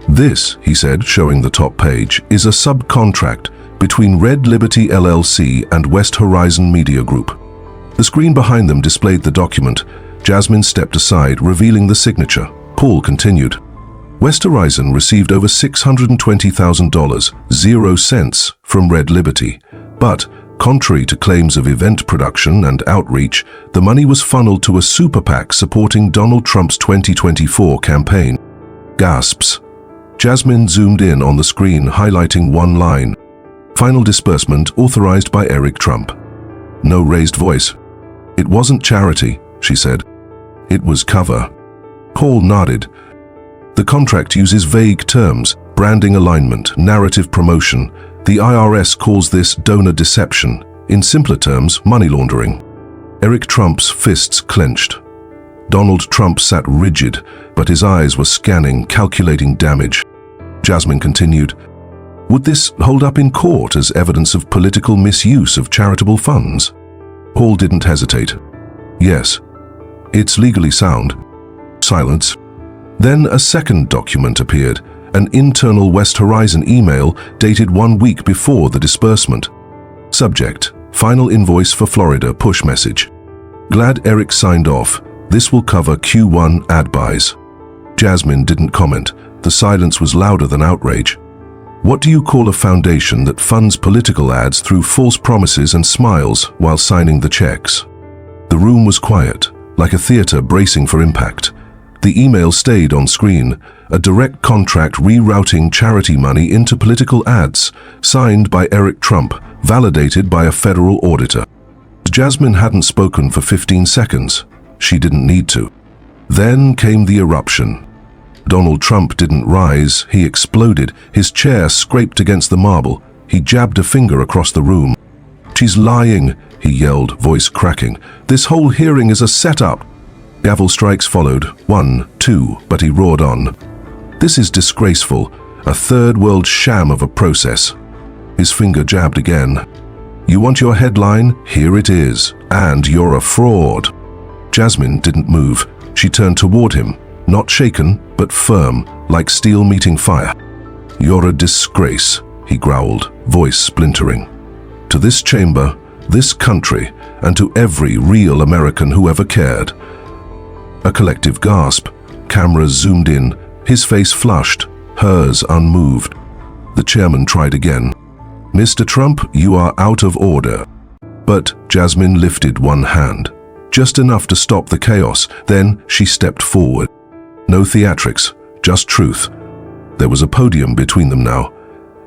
This, he said, showing the top page, is a subcontract between Red Liberty LLC and West Horizon Media Group. The screen behind them displayed the document. Jasmine stepped aside, revealing the signature. Paul continued. West Horizon received over $620,000, 0 cents, from Red Liberty. But, contrary to claims of event production and outreach, the money was funneled to a super PAC supporting Donald Trump's 2024 campaign. Gasps. Jasmine zoomed in on the screen, highlighting one line. Final disbursement authorized by Eric Trump. No raised voice. It wasn't charity, she said. It was cover. Paul nodded. The contract uses vague terms, branding alignment, narrative promotion. The IRS calls this donor deception. In simpler terms, money laundering. Eric Trump's fists clenched. Donald Trump sat rigid, but his eyes were scanning, calculating damage. Jasmine continued, would this hold up in court as evidence of political misuse of charitable funds? Paul didn't hesitate. Yes. It's legally sound. Silence. Then a second document appeared, an internal West Horizon email dated 1 week before the disbursement. Subject, final invoice for Florida, push message. Glad Eric signed off. This will cover Q1 ad buys. Jasmine didn't comment. The silence was louder than outrage. What do you call a foundation that funds political ads through false promises and smiles while signing the checks? The room was quiet, like a theater bracing for impact. The email stayed on screen, a direct contract rerouting charity money into political ads, signed by Eric Trump, validated by a federal auditor. Jasmine hadn't spoken for 15 seconds. She didn't need to. Then came the eruption. Donald Trump didn't rise, he exploded. His chair scraped against the marble. He jabbed a finger across the room. She's lying, he yelled, voice cracking. This whole hearing is a setup. Gavel strikes followed, 1, 2, but he roared on. This is disgraceful, a third world sham of a process. His finger jabbed again. You want your headline? Here it is. And you're a fraud. Jasmine didn't move. She turned toward him, not shaken, but firm, like steel meeting fire. You're a disgrace, he growled, voice splintering. To this chamber, this country, and to every real American who ever cared. A collective gasp. Cameras zoomed in, his face flushed, hers unmoved. The chairman tried again. Mr. Trump, you are out of order. But Jasmine lifted one hand, just enough to stop the chaos. Then she stepped forward. No theatrics, just truth. There was a podium between them now.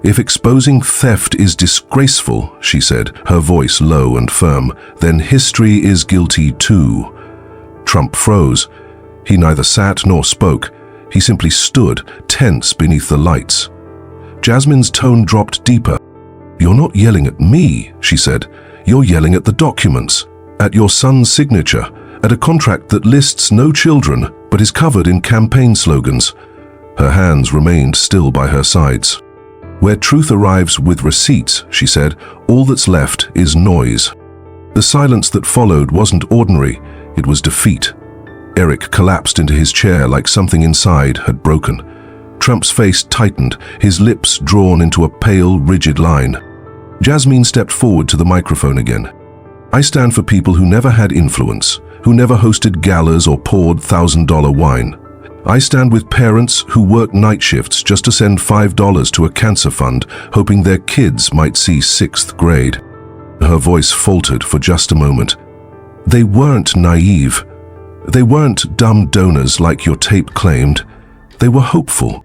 If exposing theft is disgraceful, she said, her voice low and firm, then history is guilty too. Trump froze. He neither sat nor spoke. He simply stood, tense beneath the lights. Jasmine's tone dropped deeper. You're not yelling at me, she said. You're yelling at the documents, at your son's signature, at a contract that lists no children but is covered in campaign slogans. Her hands remained still by her sides. Where truth arrives with receipts, she said, all that's left is noise. The silence that followed wasn't ordinary, it was defeat. Eric collapsed into his chair like something inside had broken. Trump's face tightened, his lips drawn into a pale, rigid line. Jasmine stepped forward to the microphone again. I stand for people who never had influence, who never hosted galas or poured $1,000 wine. I stand with parents who work night shifts just to send $5 to a cancer fund, hoping their kids might see 6th grade. Her voice faltered for just a moment. They weren't naive. They weren't dumb donors like your tape claimed. They were hopeful.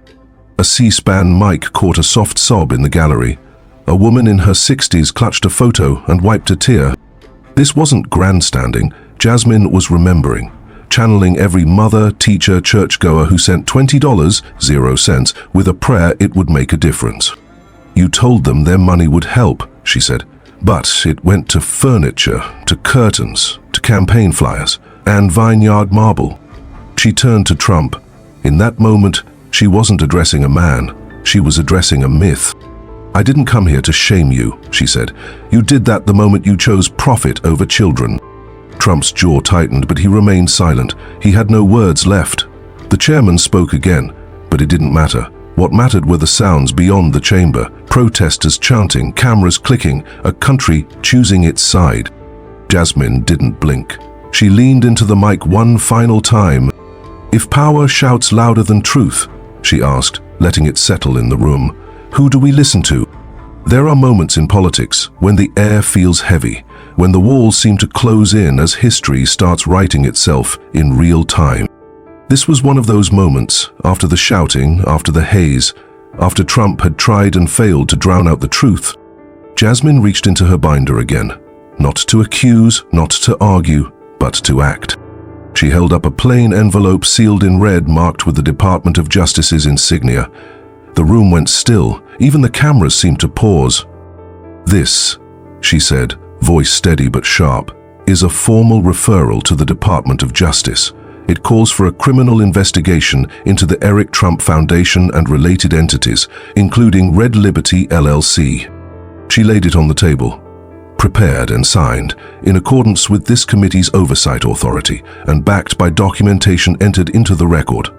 A C-SPAN mic caught a soft sob in the gallery. A woman in her 60s clutched a photo and wiped a tear. This wasn't grandstanding. Jasmine was remembering, channeling every mother, teacher, churchgoer who sent $20, 0 cents, with a prayer it would make a difference. You told them their money would help, she said. But it went to furniture, to curtains, to campaign flyers, and vineyard marble. She turned to Trump. In that moment, she wasn't addressing a man. She was addressing a myth. I didn't come here to shame you, she said. You did that the moment you chose profit over children. Trump's jaw tightened, but he remained silent. He had no words left. The chairman spoke again, but it didn't matter. What mattered were the sounds beyond the chamber, protesters chanting, cameras clicking, a country choosing its side. Jasmine didn't blink. She leaned into the mic one final time. If power shouts louder than truth, she asked, letting it settle in the room, who do we listen to? There are moments in politics when the air feels heavy, when the walls seem to close in as history starts writing itself in real time. This was one of those moments, after the shouting, after the haze, after Trump had tried and failed to drown out the truth. Jasmine reached into her binder again, not to accuse, not to argue, but to act. She held up a plain envelope sealed in red marked with the Department of Justice's insignia. The room went still, even the cameras seemed to pause. This, she said, voice steady but sharp, is a formal referral to the Department of Justice. It calls for a criminal investigation into the Eric Trump Foundation and related entities, including Red Liberty LLC. She laid it on the table, prepared and signed, in accordance with this committee's oversight authority, and backed by documentation entered into the record.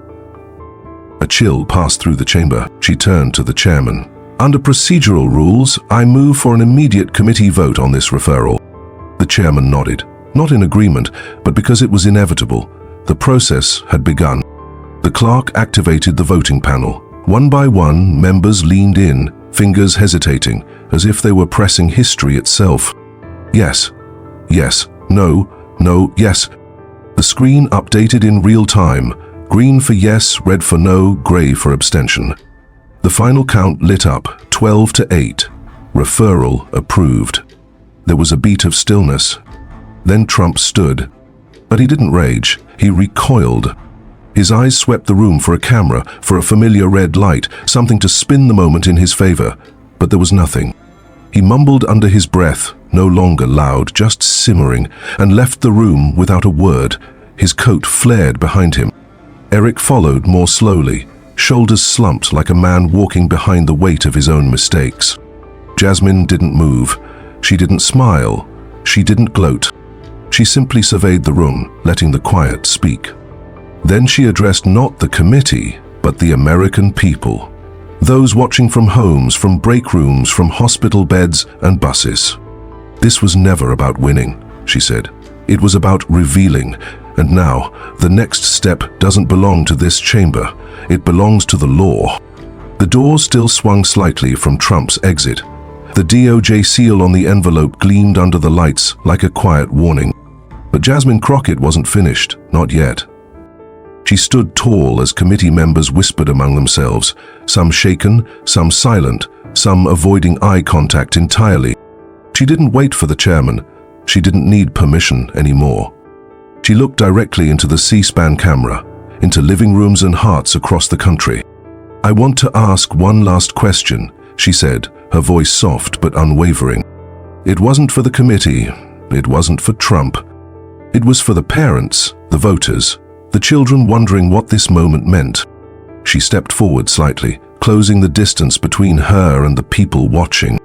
A chill passed through the chamber. She turned to the chairman. Under procedural rules, I move for an immediate committee vote on this referral. The chairman nodded, not in agreement, but because it was inevitable. The process had begun. The clerk activated the voting panel. One by one, members leaned in, fingers hesitating, as if they were pressing history itself. Yes, yes, no, no, yes. The screen updated in real time. Green for yes, red for no, gray for abstention. The final count lit up, 12-8. Referral approved. There was a beat of stillness. Then Trump stood. But he didn't rage. He recoiled. His eyes swept the room for a camera, for a familiar red light, something to spin the moment in his favor. But there was nothing. He mumbled under his breath, no longer loud, just simmering, and left the room without a word. His coat flared behind him. Eric followed more slowly, shoulders slumped like a man walking behind the weight of his own mistakes. Jasmine didn't move. She didn't smile. She didn't gloat. She simply surveyed the room, letting the quiet speak. Then she addressed not the committee, but the American people. Those watching from homes, from break rooms, from hospital beds and buses. This was never about winning, she said. It was about revealing. And now, the next step doesn't belong to this chamber. It belongs to the law. The door still swung slightly from Trump's exit. The DOJ seal on the envelope gleamed under the lights like a quiet warning. But Jasmine Crockett wasn't finished, not yet. She stood tall as committee members whispered among themselves, some shaken, some silent, some avoiding eye contact entirely. She didn't wait for the chairman. She didn't need permission anymore. She looked directly into the C-SPAN camera, into living rooms and hearts across the country. I want to ask one last question, she said, her voice soft but unwavering. It wasn't for the committee. It wasn't for Trump. It was for the parents, the voters, the children wondering what this moment meant. She stepped forward slightly, closing the distance between her and the people watching.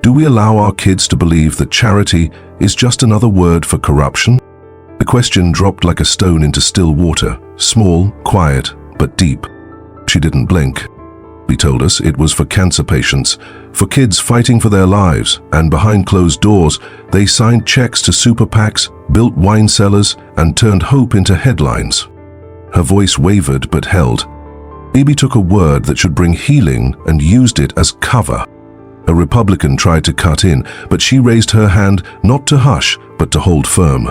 Do we allow our kids to believe that charity is just another word for corruption? The question dropped like a stone into still water, small, quiet, but deep. She didn't blink. He told us it was for cancer patients, for kids fighting for their lives, and behind closed doors, they signed checks to super PACs, built wine cellars, and turned hope into headlines. Her voice wavered but held. Bibi took a word that should bring healing and used it as cover. A Republican tried to cut in, but she raised her hand not to hush, but to hold firm.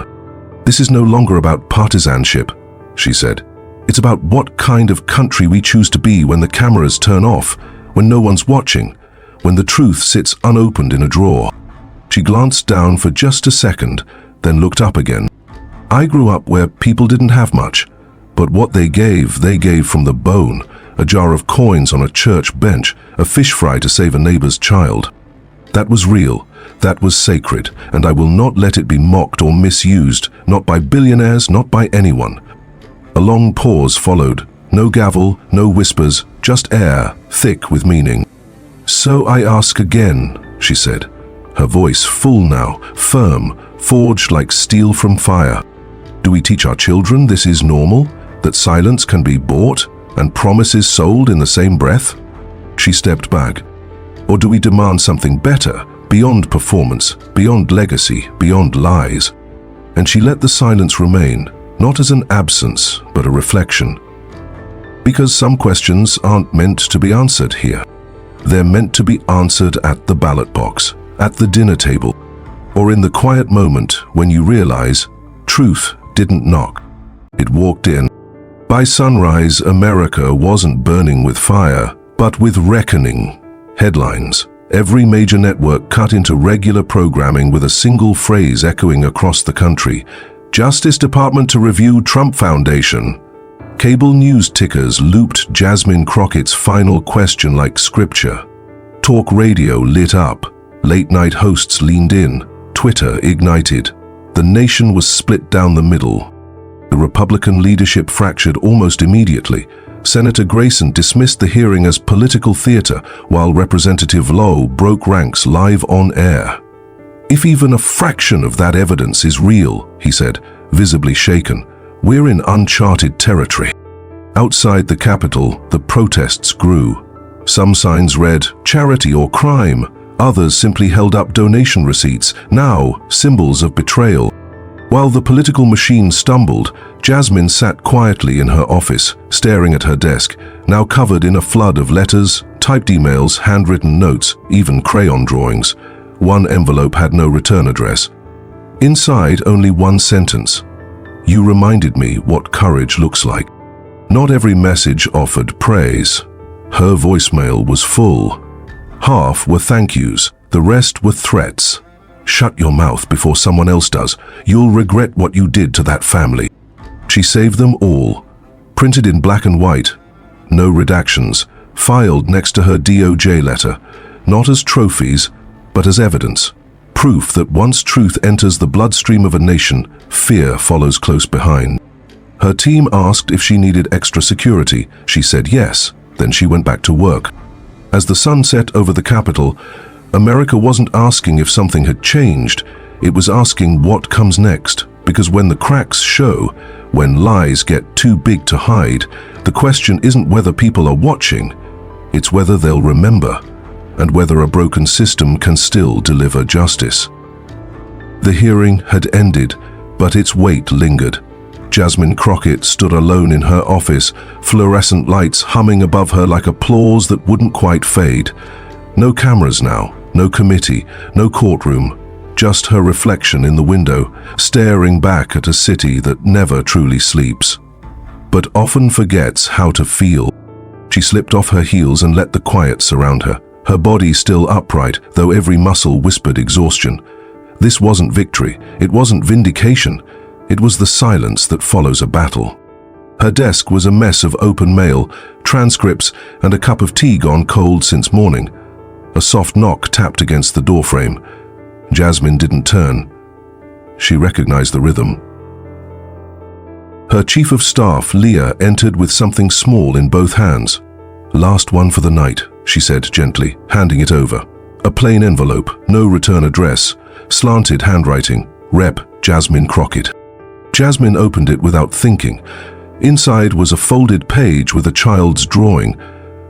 This is no longer about partisanship, she said. It's about what kind of country we choose to be when the cameras turn off, when no one's watching, when the truth sits unopened in a drawer. She glanced down for just a second, then looked up again. I grew up where people didn't have much, but what they gave from the bone, a jar of coins on a church bench, a fish fry to save a neighbor's child. That was real, that was sacred, and I will not let it be mocked or misused, not by billionaires, not by anyone. A long pause followed. No gavel, no whispers, just air, thick with meaning. "So I ask again," she said, her voice full now, firm, forged like steel from fire. "Do we teach our children this is normal, that silence can be bought and promises sold in the same breath?" She stepped back. "Or do we demand something better, beyond performance, beyond legacy, beyond lies?" And she let the silence remain, not as an absence, but a reflection. Because some questions aren't meant to be answered here. They're meant to be answered at the ballot box, at the dinner table, or in the quiet moment when you realize truth didn't knock. It walked in. By sunrise, America wasn't burning with fire, but with reckoning. Headlines. Every major network cut into regular programming with a single phrase echoing across the country. Justice Department to review Trump Foundation. Cable news tickers looped Jasmine Crockett's final question like scripture. Talk radio lit up. Late-night hosts leaned in. Twitter ignited. The nation was split down the middle. The Republican leadership fractured almost immediately. Senator Grayson dismissed the hearing as political theater, while Representative Lowe broke ranks live on air. "If even a fraction of that evidence is real," he said, visibly shaken, "we're in uncharted territory." Outside the Capitol, the protests grew. Some signs read, "Charity or crime." Others simply held up donation receipts, now symbols of betrayal. While the political machine stumbled, Jasmine sat quietly in her office, staring at her desk, now covered in a flood of letters, typed emails, handwritten notes, even crayon drawings. One envelope had no return address. Inside, only one sentence. "You reminded me what courage looks like." Not every message offered praise. Her voicemail was full. Half were thank yous, the rest were threats. "Shut your mouth before someone else does. You'll regret what you did to that family." She saved them all, printed in black and white, no redactions, filed next to her DOJ letter, not as trophies, but as evidence. Proof that once truth enters the bloodstream of a nation, fear follows close behind. Her team asked if she needed extra security. She said yes. Then she went back to work. As the sun set over the Capitol, America wasn't asking if something had changed. It was asking what comes next. Because when the cracks show, when lies get too big to hide, the question isn't whether people are watching, it's whether they'll remember, and whether a broken system can still deliver justice. The hearing had ended, but its weight lingered. Jasmine Crockett stood alone in her office, fluorescent lights humming above her like applause that wouldn't quite fade. No cameras now, no committee, no courtroom, just her reflection in the window, staring back at a city that never truly sleeps, but often forgets how to feel. She slipped off her heels and let the quiet surround her, her body still upright, though every muscle whispered exhaustion. This wasn't victory, it wasn't vindication, it was the silence that follows a battle. Her desk was a mess of open mail, transcripts, and a cup of tea gone cold since morning. A soft knock tapped against the doorframe. Jasmine didn't turn. She recognized the rhythm. Her chief of staff, Leah, entered with something small in both hands. "Last one for the night," she said gently, handing it over. A plain envelope, no return address, slanted handwriting, Rep. Jasmine Crockett. Jasmine opened it without thinking. Inside was a folded page with a child's drawing.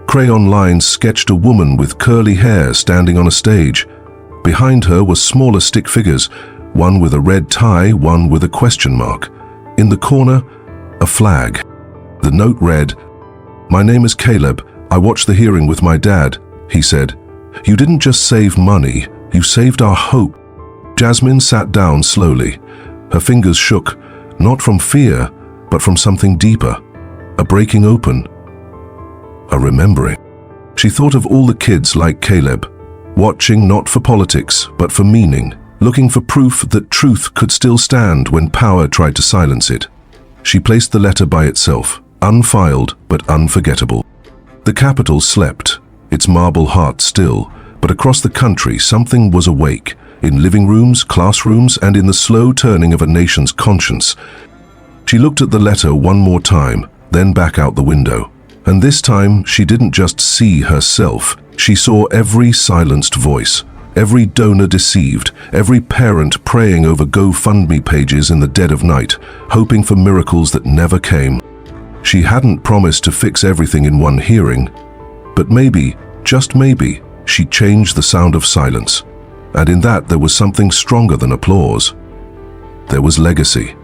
Crayon lines sketched a woman with curly hair standing on a stage. Behind her were smaller stick figures, one with a red tie, one with a question mark. In the corner, a flag. The note read, "My name is Caleb. I watched the hearing with my dad," he said. "You didn't just save money, you saved our hope." Jasmine sat down slowly. Her fingers shook, not from fear, but from something deeper. A breaking open. A remembering. She thought of all the kids like Caleb, watching not for politics, but for meaning, looking for proof that truth could still stand when power tried to silence it. She placed the letter by itself, unfiled but unforgettable. The Capitol slept, its marble heart still, but across the country something was awake, in living rooms, classrooms, and in the slow turning of a nation's conscience. She looked at the letter one more time, then back out the window. And this time, she didn't just see herself. She saw every silenced voice, every donor deceived, every parent praying over GoFundMe pages in the dead of night, hoping for miracles that never came. She hadn't promised to fix everything in one hearing, but maybe, just maybe, she changed the sound of silence. And in that there was something stronger than applause. There was legacy.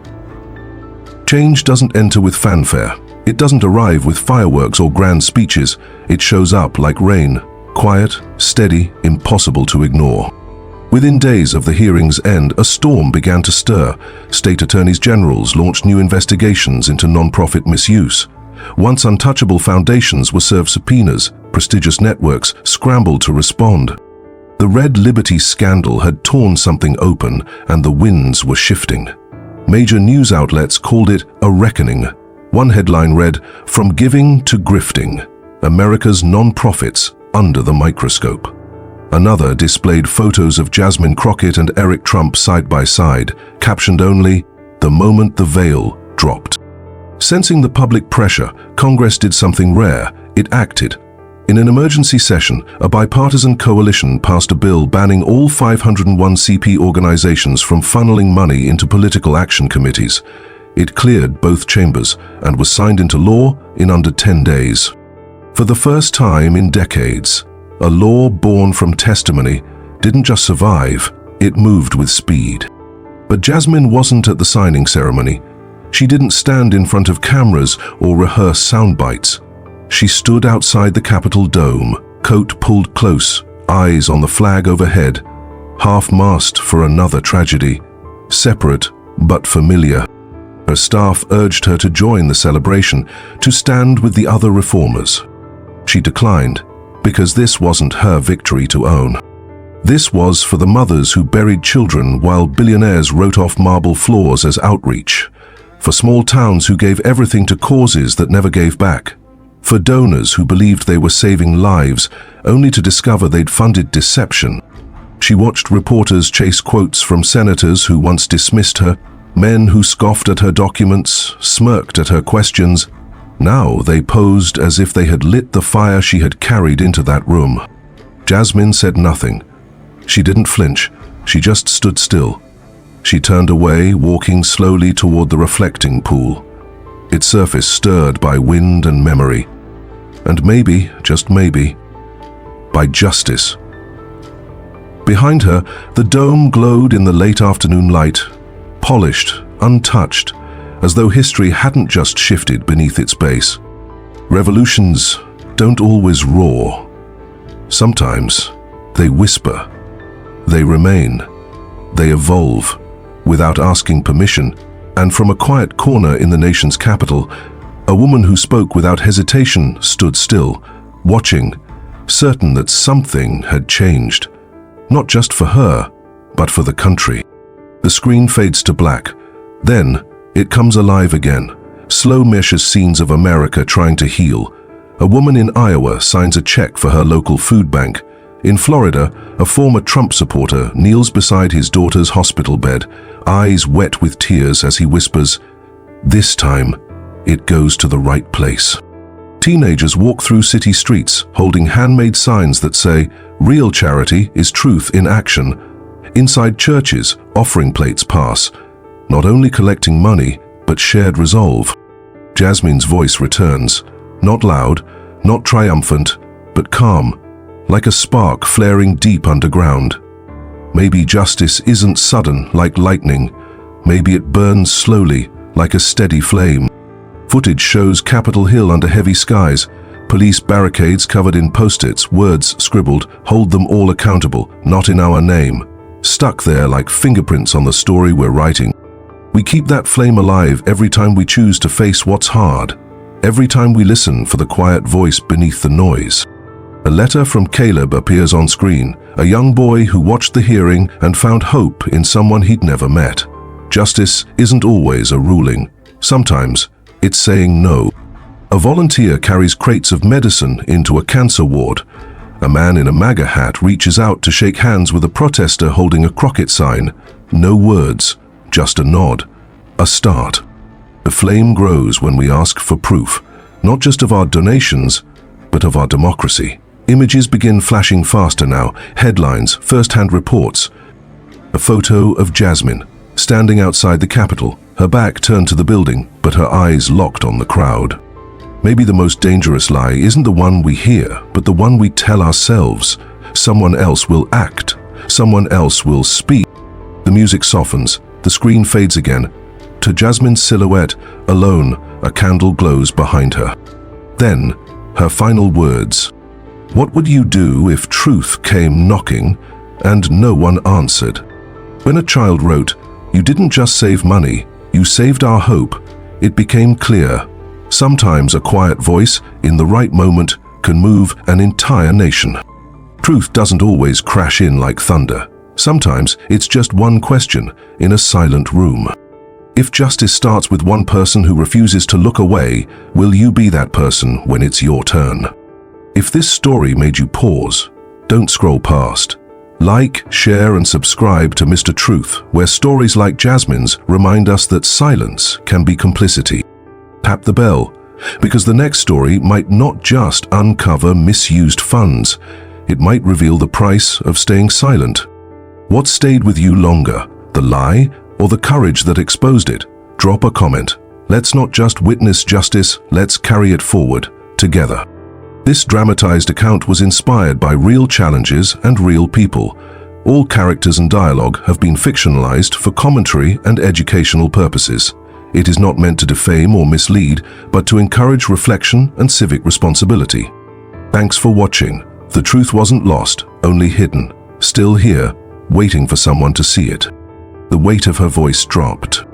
Change doesn't enter with fanfare. It doesn't arrive with fireworks or grand speeches. It shows up like rain, quiet, steady, impossible to ignore. Within days of the hearing's end, a storm began to stir. State attorneys generals launched new investigations into non-profit misuse. Once untouchable foundations were served subpoenas. Prestigious networks scrambled to respond. The Red Liberty scandal had torn something open, and the winds were shifting. Major news outlets called it a reckoning. One headline read, "From Giving to Grifting, America's Non-Profits Under the Microscope." Another displayed photos of Jasmine Crockett and Eric Trump side by side, captioned only, "The moment the veil dropped." Sensing the public pressure, Congress did something rare. It acted. In an emergency session, a bipartisan coalition passed a bill banning all 501 CP organizations from funneling money into political action committees. It cleared both chambers and was signed into law in under 10 days. For the first time in decades, a law born from testimony didn't just survive, it moved with speed. But Jasmine wasn't at the signing ceremony. She didn't stand in front of cameras or rehearse sound bites. She stood outside the Capitol dome, coat pulled close, eyes on the flag overhead, half-mast for another tragedy, separate but familiar. Her staff urged her to join the celebration, to stand with the other reformers. She declined, because this wasn't her victory to own. This was for the mothers who buried children while billionaires wrote off marble floors as outreach, for small towns who gave everything to causes that never gave back, for donors who believed they were saving lives only to discover they'd funded deception. She watched reporters chase quotes from senators who once dismissed her, men who scoffed at her documents, smirked at her questions. Now they posed as if they had lit the fire she had carried into that room. Jasmine said nothing. She didn't flinch. She just stood still. She turned away, walking slowly toward the reflecting pool, its surface stirred by wind and memory. And maybe, just maybe, by justice. Behind her, the dome glowed in the late afternoon light, polished, untouched, as though history hadn't just shifted beneath its base. Revolutions don't always roar. Sometimes they whisper. They remain. They evolve, without asking permission, and from a quiet corner in the nation's capital, a woman who spoke without hesitation stood still, watching, certain that something had changed. Not just for her, but for the country. The screen fades to black. Then, it comes alive again. Slow measures scenes of America trying to heal. A woman in Iowa signs a check for her local food bank. In Florida, a former Trump supporter kneels beside his daughter's hospital bed, eyes wet with tears as he whispers, "This time, it goes to the right place." Teenagers walk through city streets, holding handmade signs that say, "Real charity is truth in action." Inside churches, offering plates pass, not only collecting money, but shared resolve. Jasmine's voice returns, not loud, not triumphant, but calm, like a spark flaring deep underground. Maybe justice isn't sudden like lightning. Maybe it burns slowly, like a steady flame. Footage shows Capitol Hill under heavy skies, police barricades covered in post-its, words scribbled, "Hold them all accountable, not in our name," stuck there like fingerprints on the story we're writing. We keep that flame alive every time we choose to face what's hard, every time we listen for the quiet voice beneath the noise. A letter from Caleb appears on screen, a young boy who watched the hearing and found hope in someone he'd never met. Justice isn't always a ruling. Sometimes it's saying no. A volunteer carries crates of medicine into a cancer ward. A man in a MAGA hat reaches out to shake hands with a protester holding a Crockett sign. No words, just a nod, a start. The flame grows when we ask for proof, not just of our donations, but of our democracy. Images begin flashing faster now, headlines, first-hand reports. A photo of Jasmine, standing outside the Capitol, her back turned to the building, but her eyes locked on the crowd. Maybe the most dangerous lie isn't the one we hear, but the one we tell ourselves. Someone else will act. Someone else will speak. The music softens. The screen fades again. To Jasmine's silhouette, alone, a candle glows behind her. Then, her final words. What would you do if truth came knocking and no one answered? When a child wrote, "You didn't just save money, you saved our hope," it became clear. Sometimes a quiet voice, in the right moment, can move an entire nation. Truth doesn't always crash in like thunder. Sometimes it's just one question in a silent room. If justice starts with one person who refuses to look away, will you be that person when it's your turn? If this story made you pause, don't scroll past. Like, share, and subscribe to Mr. Truth, where stories like Jasmine's remind us that silence can be complicity. Tap the bell, because the next story might not just uncover misused funds, it might reveal the price of staying silent. What stayed with you longer, the lie or the courage that exposed it? Drop a comment. Let's not just witness justice, let's carry it forward, together. This dramatized account was inspired by real challenges and real people. All characters and dialogue have been fictionalized for commentary and educational purposes. It is not meant to defame or mislead, but to encourage reflection and civic responsibility. Thanks for watching. The truth wasn't lost, only hidden. Still here, waiting for someone to see it. The weight of her voice dropped.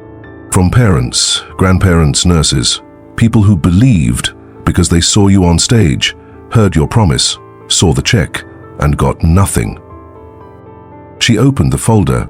From parents, grandparents, nurses, people who believed because they saw you on stage, heard your promise, saw the check, and got nothing. She opened the folder